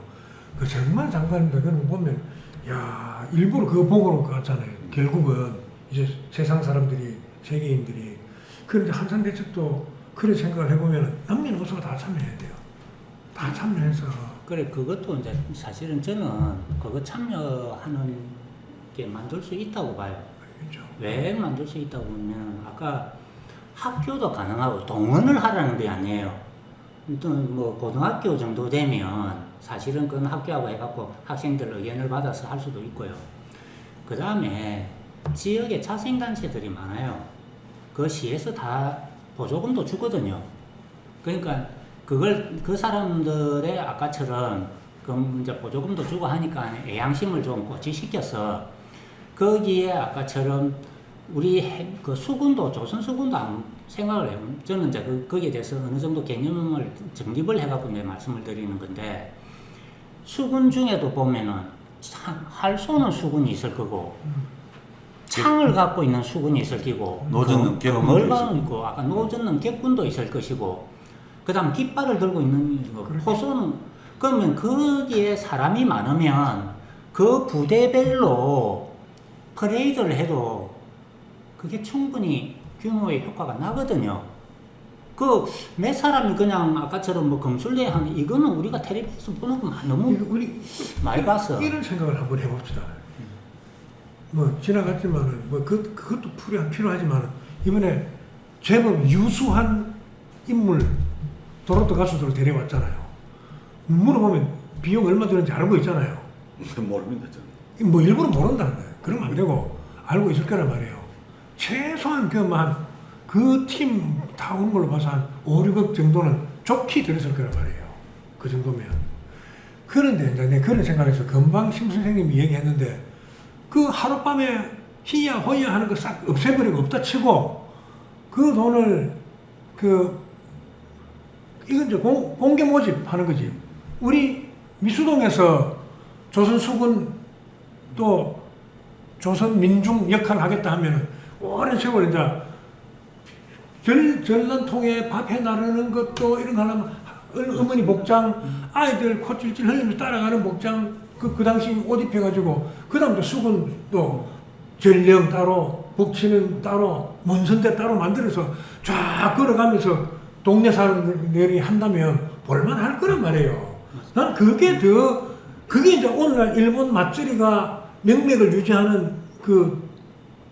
그 정말 장관입니다. 그런 거 보면 야 일부러 그거 보고 온 것 같잖아요. 결국은 이제 세상 사람들이 세계인들이 그런데 한산대첩도 그런 생각을 해보면 남녀노소가 다 참여해야 돼요. 다 참여해서
그래 그것도 이제 사실은 저는 그거 참여하는 게 만들 수 있다고 봐요.
그렇죠.
왜 만들 수 있다고 보면 아까 학교도 가능하고 동원을 하라는 게 아니에요. 또 고등학교 정도 되면 사실은 그건 학교하고 해갖고 학생들 의견을 받아서 할 수도 있고요. 그 다음에 지역에 자생단체들이 많아요. 그 시에서 다 보조금도 주거든요. 그러니까 그 사람들의 아까처럼 그 이제 보조금도 주고 하니까 애양심을 좀 고취시켜서 거기에 아까처럼 우리 그 수군도 조선 수군도 생각을 해보면 저는 이제 거기에 대해서 어느 정도 개념을 정립을 해갖고 내 말씀을 드리는 건데 수군 중에도 보면은 활 쏘는 수군이 있을 거고 창을 갖고 있는 수군이 있을 거고
노젓는 객군도
검을
있을
갖고 아까 노젓는 객군도 있을 것이고 그다음 깃발을 들고 있는 거
그렇죠.
포소는 그러면 거기에 사람이 많으면 그 부대별로 퍼레이드를 해도 그게 충분히 규모의 효과가 나거든요. 그 몇 사람이 그냥 아까처럼 뭐 검술래 하는 이거는 우리가 텔레비에서 보는 거 너무
우리
많이 봤어.
이런 생각을 한번 해봅시다. 뭐 지나갔지만은 뭐 그것도 필요하지만은 이번에 제법 유수한 인물 도로트 가수들을 데려왔잖아요. 물어보면 비용 얼마 드는지 알고 있잖아요.
모릅니다 저는.
뭐 일부러 모른다는 거예요. 그러면 안 되고 알고 있을 거란 말이에요. 최소한 그 팀 다 온 걸로 봐서 한 5, 6억 정도는 좋게 들었을 거란 말이에요. 그 정도면. 그런데 이제 내가 그런 생각에서 금방 심 선생님이 얘기했는데 그 하룻밤에 희야 호야 하는 거 싹 없애버리고 없다 치고 그 돈을 이건 이제 공개 모집하는 거지. 우리 미수동에서 조선수군 또 조선민중 역할을 하겠다 하면은 오랜 세월 이제 전란통에 밥 해 나르는 것도 이런 거 하려면 어머니 복장, 아이들 콧질질 흘리면서 따라가는 복장, 그 당시 옷 입혀가지고, 그 다음에 수군 또 전령 따로, 복치는 따로, 문선대 따로 만들어서 쫙 걸어가면서 동네 사람들이 한다면 볼만 할 거란 말이에요. 난 그게 이제 오늘날 일본 맛저리가 명맥을 유지하는 그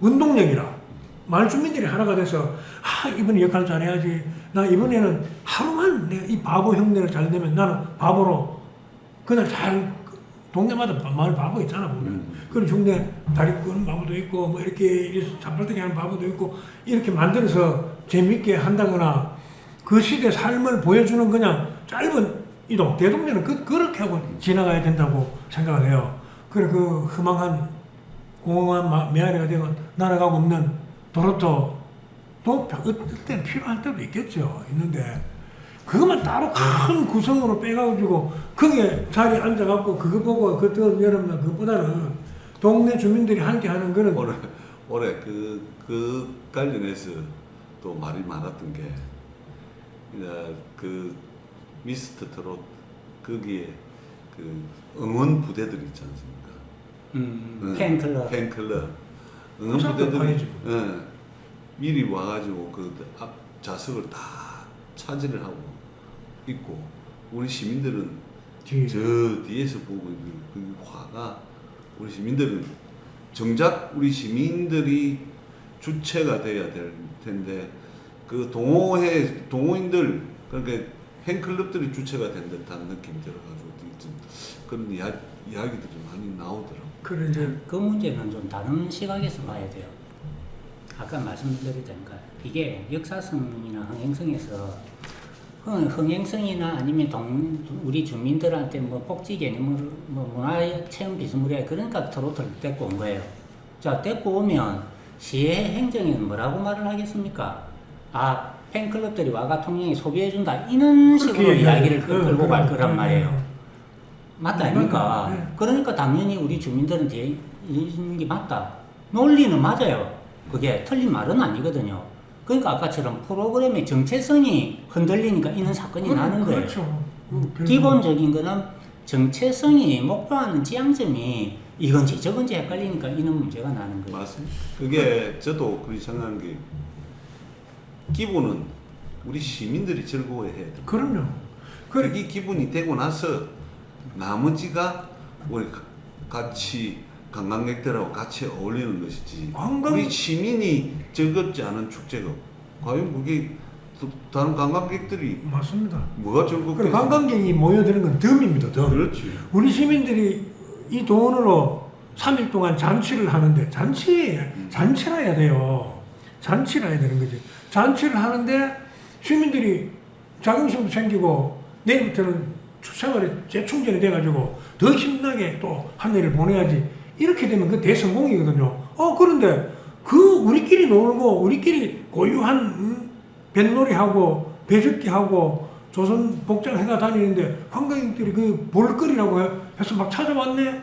운동력이라. 마을 주민들이 하나가 돼서 이번에 역할 잘해야지. 나 이번에는 하루만 내가 이 바보 흉내를 잘 내면 나는 바보로 그날 동네마다 마을 바보 있잖아 보면. 그런 중대 다리 끄는 바보도 있고 뭐 이렇게 잡발대기 하는 바보도 있고 이렇게 만들어서 재밌게 한다거나 그 시대 삶을 보여주는 그냥 짧은 이동 대동면은 그렇게 하고 지나가야 된다고 생각을 해요. 그래 그 허망한 공허한 메아리가 되고 날아가고 없는 도로도 또 어떨 때는 필요할 때도 있겠죠. 있는데 그것만 따로 큰 구성으로 빼가지고 거기에 자리에 앉아갖고 그거 보고 그 뜨거운 여름날 그것보다는 동네 주민들이 함께 하는 거는
올해 그 관련해서 또 말이 많았던 게 그 미스터 트롯 거기에 그 응원 부대들 있지 않습니까? 팬클럽 응원 부대들이 미리 와가지고 그 앞 좌석을 다 차지를 하고 있고 우리 시민들은 저 뒤에서 보고 그 화가 우리 시민들은 정작 우리 시민들이 주체가 돼야 될 텐데 그 동호인들 그러니까 팬클럽들이 주체가 된 듯한 느낌이 들어가지고 좀 그런 이야기들이 많이 나오더라고요.
그래 이제
그 문제는 좀 다른 시각에서 봐야 돼요. 아까 말씀드렸다니까 이게 역사성이나 흥행성에서 흥행성이나 아니면 우리 주민들한테 뭐 복지 개념을 뭐 문화체험 비스무리하게 그러니까 트로트를 데리고 온 거예요. 자 데리고 오면 시의 행정에는 뭐라고 말을 하겠습니까? 팬클럽들이 와가 통영에 소비해준다 이런 식으로 이야기를 끌고 갈 거란 말이에요. 맞다 아닙니까?
네.
그러니까 당연히 우리 주민들은 이런 게 맞다. 논리는 맞아요. 그게 틀린 말은 아니거든요. 그러니까 아까처럼 프로그램의 정체성이 흔들리니까 이런 사건이 나는 거예요.
그렇죠.
기본적인 거는 정체성이 목표하는 지향점이 이건지 저건지 헷갈리니까 이런 문제가 나는 거예요.
맞습니다. 그게 저도 그렇게 생각한 게 기본은 우리 시민들이 즐거워해야 돼요.
그럼요.
그게 기분이 되고 나서 나머지가 우리 같이 관광객들하고 같이 어울리는 것이지. 우리 시민이 즐겁지 않은 축제가 과연 그게 다른 관광객들이
맞습니다.
뭐가 즐겁겠어요?
관광객이 모여드는 건 덤입니다. 덤.
그렇지.
우리 시민들이 이 돈으로 3일 동안 잔치를 하는데 잔치를 해야 돼요. 잔치를 해야 되는 거지. 잔치를 하는데 시민들이 자긍심도 생기고 내일부터는 생활에 재충전이 돼가지고 더 신나게 또 한 해를 보내야지. 이렇게 되면 그 대성공이거든요. 그런데 우리끼리 놀고 우리끼리 고유한 뱃놀이하고 배적기하고 조선 복장 해가 다니는데 관광객들이 그 볼거리라고 해서 막 찾아왔네.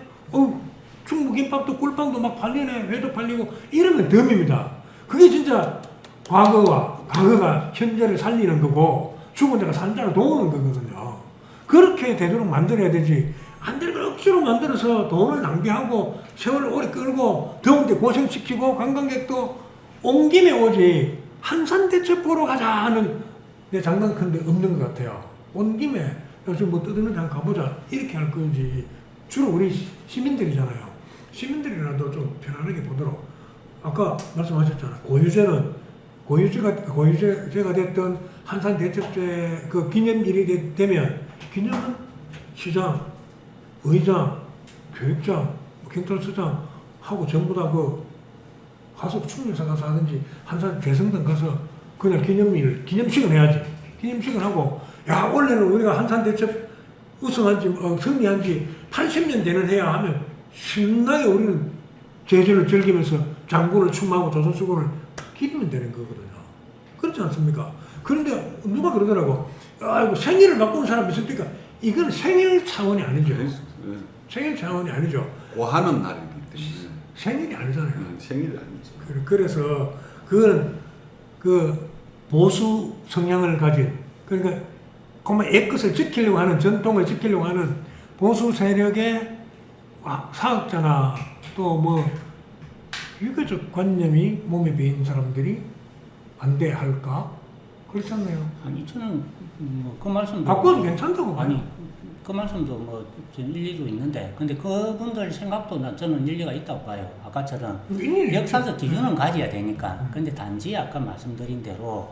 충무김밥도 꿀빵도 막 팔리네. 회도 팔리고 이러면 덤입니다. 그게 진짜 과거가 현재를 살리는 거고 죽은 데가 산자로 도우는 거거든요. 그렇게 되도록 만들어야 되지. 안 될 걸 억지로 만들어서 돈을 낭비하고 세월을 오래 끌고 더운데 고생시키고 관광객도 온 김에 오지 한산대첩 보러 가자 하는 내 장난컨대 없는 것 같아요. 온 김에 요즘 뭐 뜨드는 장 가보자 이렇게 할 거지. 주로 우리 시민들이잖아요. 시민들이라도 좀 편안하게 보도록. 아까 말씀하셨잖아요. 고유제가 됐던 한산대첩제 그 기념일이 되면 기념은 시장, 의장, 교육장, 경찰서장 하고 전부 다 그 가서 충렬사 가서 하든지 한산 대성당 가서 그날 기념식을 해야지. 기념식을 하고 야 원래는 우리가 한산대첩 우승한 지 승리한 지 80년 되는 해야 하면 신나게 우리는 제주를 즐기면서 장군을 충마하고 조선수군을 기리면 되는 거거든요. 그렇지 않습니까? 그런데 누가 그러더라고. 아이고 생일을 바꾸는 사람이 있으니까 이건 생일 차원이 아니죠.
네.
생일 차원이 아니죠.
고하는 날이기 때문에
생일이 아니잖아요.
생일이 아니죠.
그래서 그거는 그 보수 성향을 가진 그러니까 정말 옛것을 지키려고 하는 전통을 지키려고 하는 보수 세력의 사학자나 또 뭐 유교적 관념이 몸에 배인 사람들이 반대할까? 그렇지 않나요?
아니 저는 뭐 그 말씀도
바꿔도 괜찮다고 봐요.
아니 그 말씀도 뭐 일리도 있는데 근데 그분들 생각도 저는 일리가 있다고 봐요. 아까처럼 역사적 기준은 가져야 되니까. 근데 단지 아까 말씀드린 대로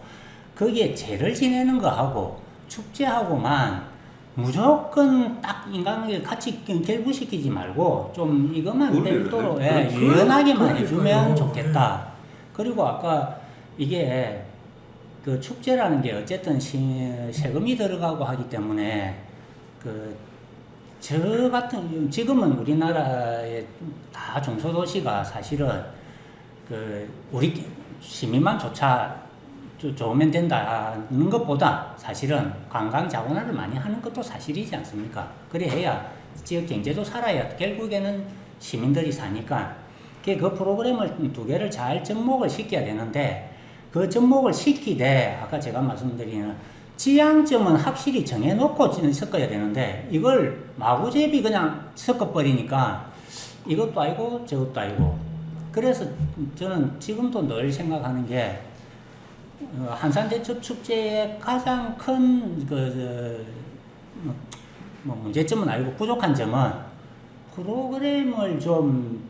거기에 제를 지내는 거하고 축제하고만 무조건 딱 인간관계를 같이 결부시키지 말고 좀 이것만 별도로 유연하게만 해주면 좋겠다. 그리고 아까 이게 그 축제라는 게 어쨌든 세금이 들어가고 하기 때문에 저 같은 지금은 우리나라의 다 중소도시가 사실은 우리 시민만 좋으면 된다는 것보다 사실은 관광 자본화를 많이 하는 것도 사실이지 않습니까? 그래 해야 지역 경제도 살아야 결국에는 시민들이 사니까 그 프로그램을 두 개를 잘 접목을 시켜야 되는데 그 접목을 시키되 아까 제가 말씀드리는 지향점은 확실히 정해놓고 섞어야 되는데 이걸 마구잡이 그냥 섞어버리니까 이것도 아니고 저것도 아니고 그래서 저는 지금도 늘 생각하는 게 한산대첩 축제의 가장 큰 문제점은 아니고 부족한 점은 프로그램을 좀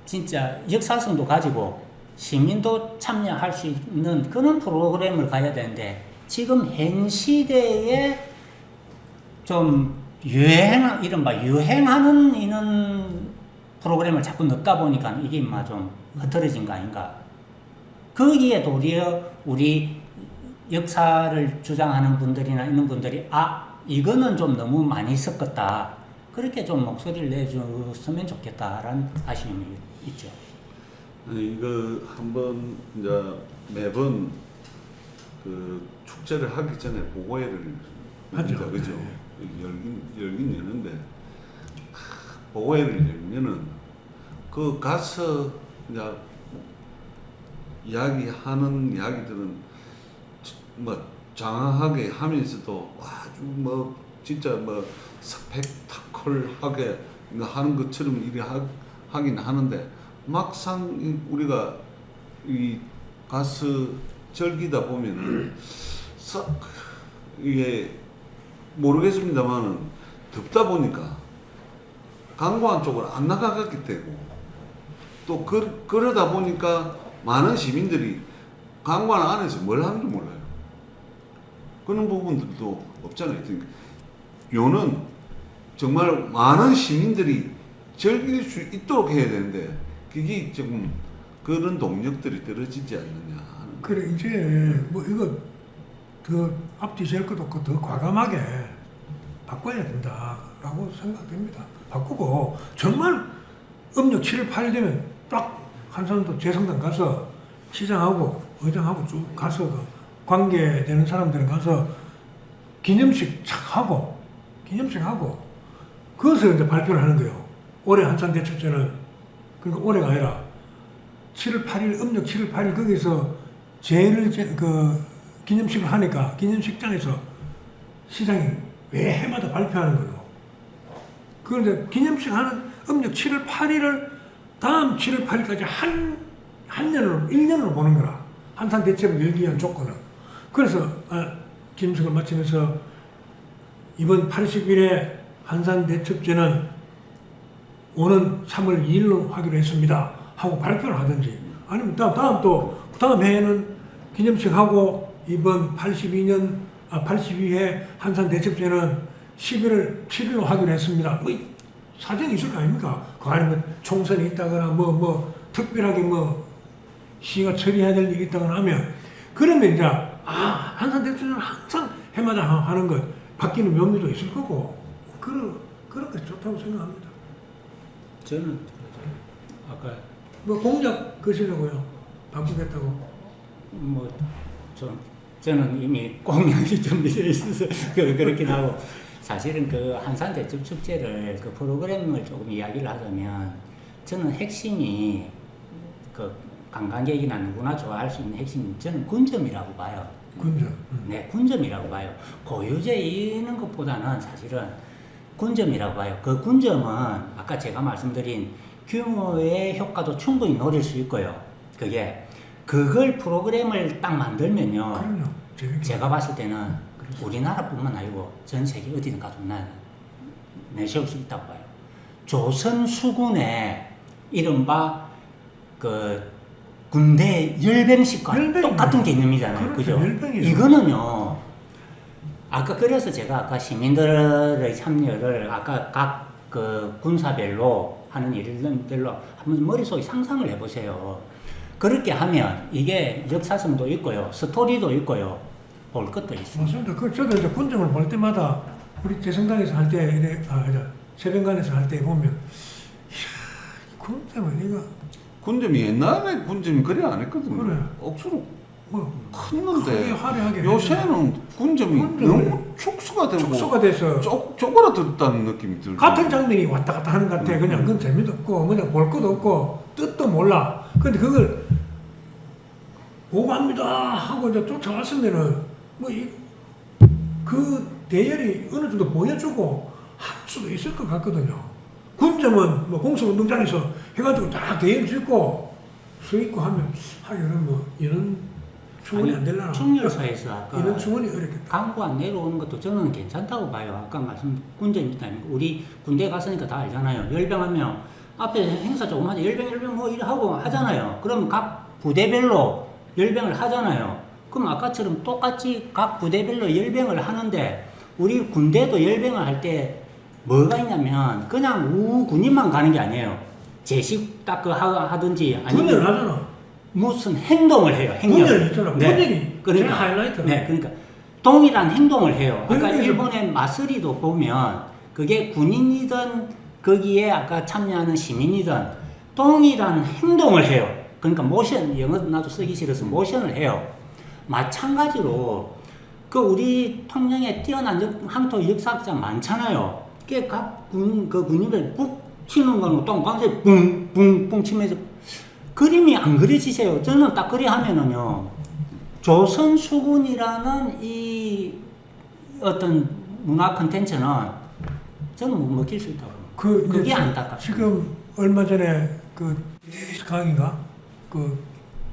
진짜 역사성도 가지고 시민도 참여할 수 있는 그런 프로그램을 가야 되는데 지금 현 시대에 좀 이른바 유행하는 이런 프로그램을 자꾸 넣다 보니까 이게 좀 흐트러진 거 아닌가. 거기에 도리어 우리 역사를 주장하는 분들이나 있는 분들이 이거는 좀 너무 많이 섞었다. 그렇게 좀 목소리를 내줬으면 좋겠다라는 아쉬움이 있죠.
이거 한번 이제 매번 그 축제를 하기 전에 보고회를
하죠.
그죠? 열긴 여는데 보고회를 열면은 그 가서 이제 이야기하는 이야기들은 뭐 장황하게 하면서도 아주 뭐 진짜 뭐 스펙타클하게 하는 것처럼 일이 하긴 하는데 막상 우리가 가서 즐기다 보면은 이게 모르겠습니다만은 덥다 보니까 관광 쪽으로 안 나가게 되고 또 그러다 보니까 많은 시민들이 관광 안에서 뭘 하는지 몰라요. 그런 부분들도 없잖아요. 요는 정말 많은 시민들이 즐길 수 있도록 해야 되는데 그게 지금 그런 동력들이 떨어지지 않느냐 하는.
그래 이제 뭐 이거 더 앞뒤 잴 것도 없고 더 과감하게 바꿔야 된다라고 생각됩니다. 바꾸고 정말 음력 7월 8일 되면 딱 한산도 재성당 가서 시장하고 의장하고 쭉 가서 그 관계되는 사람들은 가서 기념식 착 하고 그것을 이제 발표를 하는 거예요. 올해 한산대첩제는 그러니까 올해가 아니라 7월 8일 음력 7월 8일 거기서 기념식을 하니까 기념식장에서 시장이 매 해마다 발표하는 거예요. 그런데 기념식 하는 음력 7월 8일을 다음 7월 8일까지 한 년으로 1년으로 보는 거라. 한산 대첩을 열기 위한 조건은. 그래서 기념식을 마치면서 이번 80일의 한산 대첩제는 오는 3월 2일로 하기로 했습니다 하고 발표를 하든지, 아니면 다음 해에는 기념식 하고 이번 82회 한산 대첩제는 11월 7일로 하기로 했습니다. 뭐 사정이 있을 거 아닙니까? 그 안에 뭐 총선이 있다거나 특별하게 시가 처리해야 될 일이 있다거나 하면, 그러면 이제 한산 대첩제는 항상 해마다 하는 것 바뀌는 묘미도 있을 거고, 그런 게 좋다고 생각합니다.
저는 아까
공약 거시려고요? 바꾸겠다고?
저는 이미 공약이 준비되어 있어서 그렇긴 하고, 사실은 그 한산 대첩 축제를 그 프로그램을 조금 이야기를 하자면, 저는 핵심이 그 관광객이나 누구나 좋아할 수 있는 핵심이 저는 군점이라고 봐요.
군점.
네, 군점이라고 봐요. 고유제 이는 것보다는 사실은 군점이라고 봐요. 그 군점은 아까 제가 말씀드린 규모의 효과도 충분히 노릴 수 있고요. 그걸 프로그램을 딱 만들면요.
그럼요.
제가 봤을 때는 우리나라뿐만 아니고 전 세계 어디든 가도 난 내세울 수 있다고 봐요. 조선 수군의 이른바 그 군대 열병식과 똑같은 개념이잖아요. 그죠?
열병이죠.
이거는요. 그래서 제가 아까 시민들의 참여를 아까 각 그 군사별로 하는 일들로 한번 머릿속에 상상을 해보세요. 그렇게 하면 이게 역사성도 있고요, 스토리도 있고요, 볼 것도 있습니다.
맞습니다. 저도 이제 군점을 볼 때마다 우리 재성당에서 할 때, 세병관에서 할 때 보면, 이야, 군점은 이거.
군점이 옛날에 군점이 그래 안 했거든요.
그래.
억수로
크게
컸는데
화려하게
요새는 군점이 너무 축소가 되고
돼서
쪼그라들었다는 느낌이 들고,
같은 장면이 왔다 갔다 하는 것 같아. 그냥 그건 재미도 없고 그냥 볼 것도 없고 뜻도 몰라. 근데 그걸 보고합니다 하고 이제 쫓아왔으면은 그 대열이 어느 정도 보여주고 할 수도 있을 것 같거든요. 군점은 공수운동장에서 해가지고 딱 대열 짓고 서 있고 하면 이런 충원이 안 되려나?
충렬사에서 아까
이런 충원이 어렵겠다.
강구 안 내려오는 것도 저는 괜찮다고 봐요. 아까 말씀 군점입니다. 우리 군대 갔으니까 다 알잖아요. 열병하면 앞에 행사 조금 하자. 열병 뭐 이래 하고 하잖아요. 그러면 각 부대별로 열병을 하잖아요. 그럼 아까처럼 똑같이 각 부대별로 열병을 하는데, 우리 군대도 열병을 할 때 뭐가 있냐면 그냥 군인만 가는 게 아니에요. 제식 딱 하든지
군인을 하잖아.
무슨 행동을 해요.
군인이 있잖아.
네.
군인이
그러니까
하이라이트.
네, 그러니까 동일한 행동을 해요. 아까
그러니까
일본의 마쓰리도 보면 그게 군인이든 거기에 아까 참여하는 시민이든 동일한 행동을 해요. 그러니까 모션, 영어 나도 쓰기 싫어서 모션을 해요. 마찬가지로 그 우리 통영에 뛰어난 항토 역사학자 많잖아요. 그게 각 군인들 북 치는 거는 똥광새 붕붕붕 치면서 그림이 안 그려지세요. 저는 딱 그리 하면은요, 조선 수군이라는 이 어떤 문화 콘텐츠는 저는 못 먹힐 수 있다고. 그게 안타깝다.
지금 얼마 전에 강인가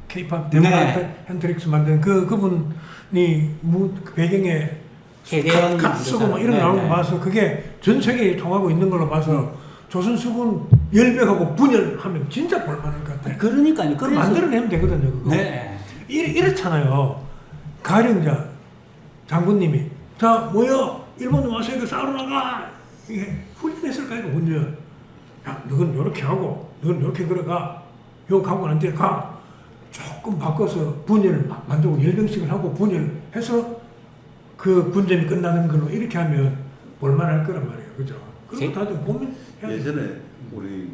K-pop 데몬 핸드릭스 만든 그분이 그 배경에 갓 쓰고 막 이런 거 나오는 거 봐서, 그게 전 세계에 통하고 있는 걸로 봐서 조선 수군 열병하고 분열하면 진짜 볼만할 것 같아요.
그러니까요.
그럼 만들어내면 되거든요. 그거.
네.
이렇잖아요. 가령자 장군님이 자 모여 일본 와서 이거 싸우러 나가, 이게 훈련했을까 이거 훈련. 야 너는 요렇게 하고 너는 요렇게 걸어가, 요 가고 난 뒤에 가. 조금 바꿔서 분열 만들고 열병식을 하고 분열해서 그 군점이 끝나는 걸로 이렇게 하면 볼만할 거란 말이에요. 그죠? 그리고 다들 고민해야
예전에 우리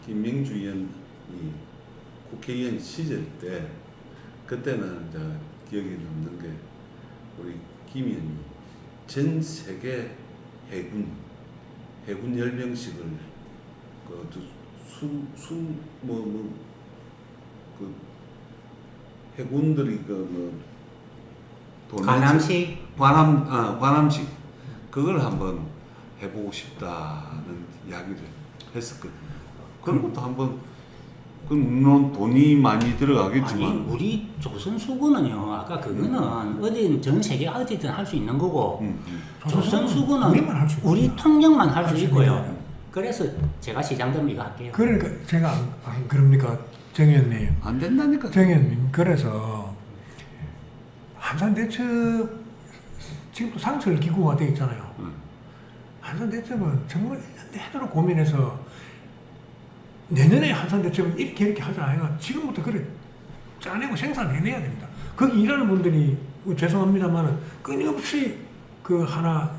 김명주 의원이 국회의원 시절 때, 그때는 이제 기억에 남는 게 우리 김 의원이 전 세계 해군 열병식을 해군들이
관함식
관함식 그걸 한번 해보고 싶다는 이야기를 했었거든요. 그런 것도 한번 그 물론 돈이 많이 들어가겠지만
아니 우리 조선수군은요 아까 그거는 어디 전 세계 어디든 할 수 있는 거고 조선수군은
우리만 할수 있구나.
우리 통령만 할
할
수
수
있고요.
있는
그래서 제가 시장되면 이거 할게요.
그러니까 제가 안 그럽니까 정 의원님.
안 된다니까.
정 의원님 그래서 한산대첩 지금도 상설 기구가 되어 있잖아요. 한산대첩은 정말 1년 내내로 고민해서 내년에 한산대첩은 이렇게 하자 해가 지금부터 그래 짜내고 생산해내야 됩니다. 거기 일하는 분들이 뭐 죄송합니다만은 끊임없이 그 하나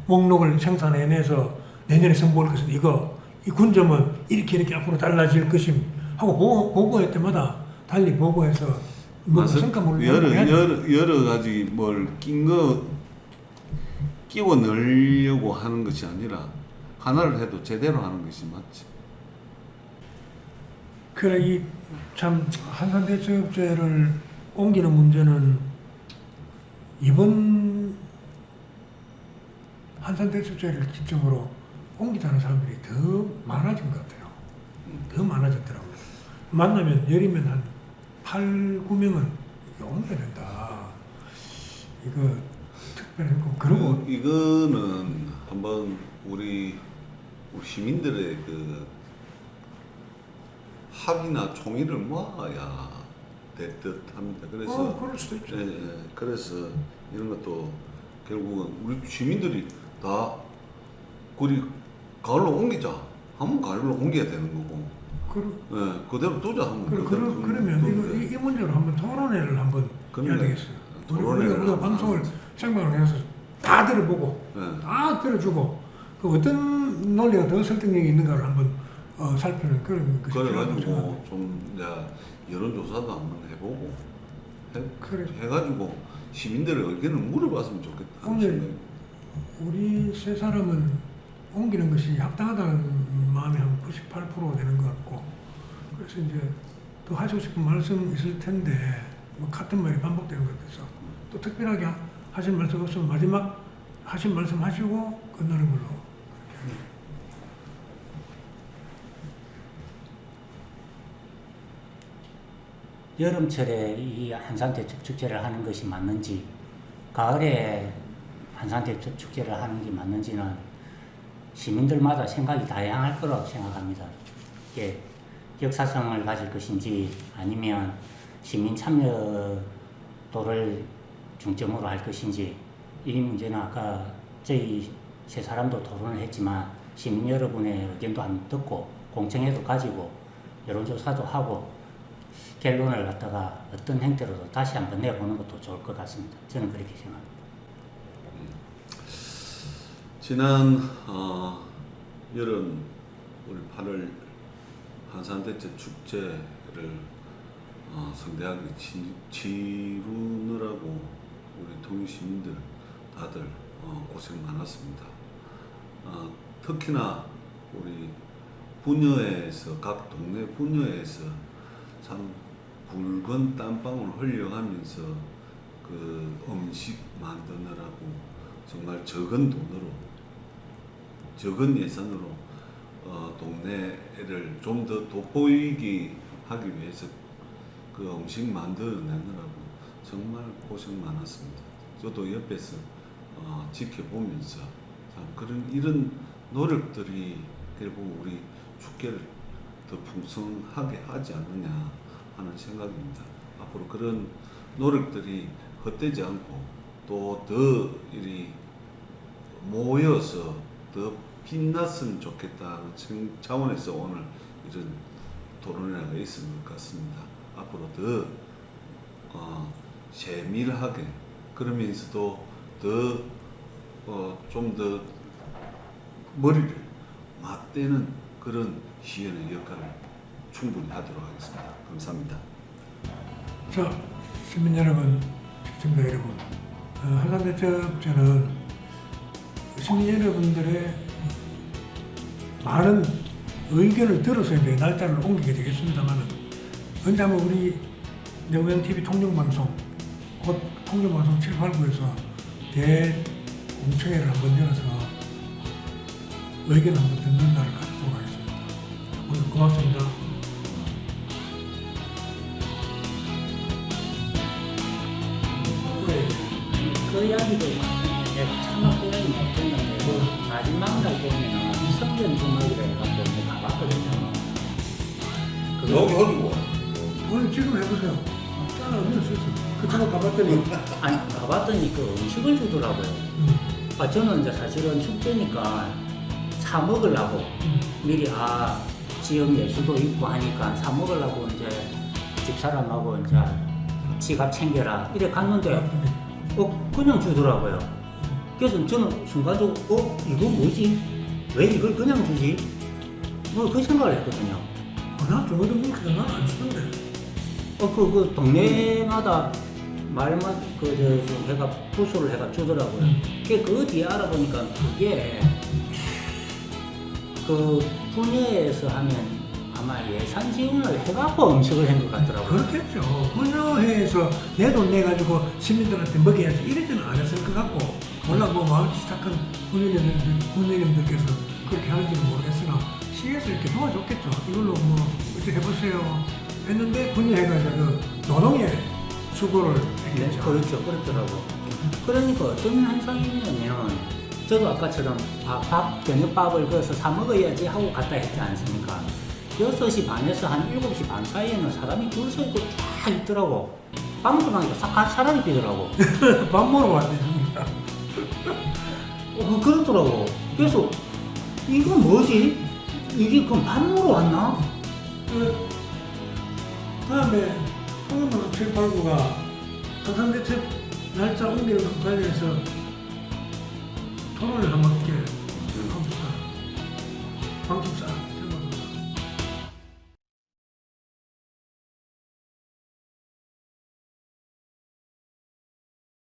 목록을 생산해내서 내년에 선보일 것은 이거 이 군점은 이렇게 앞으로 달라질 것임 하고 보고할 때마다 달리 보고해서 뭐 성과물을
여러 가지 뭘 끼워 넣으려고 하는 것이 아니라 하나를 해도 제대로 하는 것이 맞지.
그래 이 참 한산대첩제를 옮기는 문제는 이번 한산대첩제를 기점으로 옮기자는 사람들이 더 많아진 것 같아요. 더 많아졌더라고요. 만나면 열이면 한 8, 9명은 옮겨야 된다. 이거 특별히 꼭 그러고
이거는 한번 우리 시민들의 그 합의나 총의를 모아야 될 듯합니다. 그래서
그럴 수도 있죠.
그래서 이런 것도 결국은 우리 시민들이 다 우리 가을로 옮기자 하면 가을로 옮겨야 되는 거고, 그대로 두자 하면
그러면 이 문제로 한번 토론회를 한번 해야 되겠어요. 우리가 방송을 생방을 해서 다 들어보고 다 들어주고 그 어떤 논리가 더 설득력이 있는가를 한번 살피는 그런 것이
그래가지고 좀 이제 여론조사도 한번 해보고 해가지고 시민들의 의견을 물어봤으면 좋겠다.
오늘 우리 세 사람은 옮기는 것이 합당하다는 마음이 한 98% 되는 것 같고, 그래서 이제 더 하시고 싶은 말씀 있을 텐데 뭐 같은 말이 반복되는 것 같아서 또 특별하게 하실 말씀 없으면 마지막 하신 말씀 하시고 끝나는 걸로.
여름철에 이 한산대첩 축제를 하는 것이 맞는지, 가을에 한산대첩 축제를 하는 게 맞는지는 시민들마다 생각이 다양할 거라고 생각합니다. 이게 역사성을 가질 것인지 아니면 시민 참여도를 중점으로 할 것인지, 이 문제는 아까 저희 세 사람도 토론을 했지만 시민 여러분의 의견도 한번 듣고 공청회도 가지고 여론조사도 하고 결론을 갖다가 어떤 형태로도 다시 한번 내보는 것도 좋을 것 같습니다. 저는 그렇게 생각합니다.
지난 여름 우리 8월 한산대첩 축제를 성대하게 치르느라고 우리 통영 시민들 다들 고생 많았습니다. 특히나 우리 부녀회에서 각 동네 부녀회에서 참 굵은 땀방울 흘려가면서 그 음식 만드느라고 정말 적은 돈으로 적은 예산으로 동네를 좀 더 돋보이게 하기 위해서 그 음식 만들어내느라고 정말 고생 많았습니다. 저도 옆에서 지켜보면서 참 이런 노력들이 결국 우리 축제를 더 풍성하게 하지 않느냐 하는 생각입니다. 앞으로 그런 노력들이 헛되지 않고 또 더 모여서 더 빛났으면 좋겠다는 차원에서 오늘 이런 토론회가 있을 것 같습니다. 앞으로 더 세밀하게 그러면서도 좀 더 머리를 맞대는 그런 시연의 역할을 충분히 하도록 하겠습니다. 감사합니다.
자, 시민 여러분, 시청자 여러분, 한산대첩제는 시민 여러분들의 많은 의견을 들어서 이제 날짜를 옮기게 되겠습니다만은 언제 한번 우리 내후연TV 통영방송 곧 통영방송 7, 8, 9에서 대공청회를 한번 열어서 의견 한번 듣는 날을 갖도록 하겠습니다. 오늘 고맙습니다.
그 이야기도 내가 참아 표현이 못했는데 마지막 날 보면은 성전 주막이라 해갖고 내가 가봤거든요.
여기 어디고?
오늘 지금 해보세요. 짜나 없는 수 있어. 그쪽으로 가봤더니
아니 가봤더니 그 음식을 주더라고요. 아 저는 이제 사실은 축제니까 사 먹으려고 미리 지역 예수도 있고 하니까 사 먹으려고 이제 집사람하고 이제 지갑 챙겨라 이래 갔는데 그냥 주더라고요. 그래서 저는 순간적으로 이거 뭐지? 왜 이걸 그냥 주지? 뭐 그 생각을 했거든요.
난 저거도 먹기도 난안 주던데.
그 동네마다 말만 좀 해가 부수를 해가 주더라고요. 그 뒤에 알아보니까 그게 그 분야에서 하면 아마 예산 지원을 해갖고 음식을 한 것 같더라고요.
그렇겠죠. 분야회에서 내 돈 내가지고 시민들한테 먹여야지 이러지는 않았을 것 같고 몰라 뭐 마음 착한 군의님들께서 그렇게 하는지는 모르겠으나 시에서 이렇게 도와줬겠죠. 이걸로 뭐 어떻게 해보세요 했는데 분야회가 이제 그 노동에 수고를
네,
했겠죠.
그렇죠. 그렇더라고. 그러니까 어떤 현상이냐면 저도 아까처럼 저녁밥을 그어서 사 먹어야지 하고 갔다 했지 않습니까? 6시 반에서 한 7시 반 사이에는 사람이 줄 서 있고 쫙 있더라고. 밥 먹고 나니까 사람이 뛰더라고.
밥 먹으러 왔습니다.
그렇더라고. 그래서 이건 뭐지? 이게 그럼 밥 먹으러 왔나?
그 다음에 통일부 789가 한산대책 날짜 옮기는 것 관련해서 토론을 한번 이렇게 합시다. 방송사.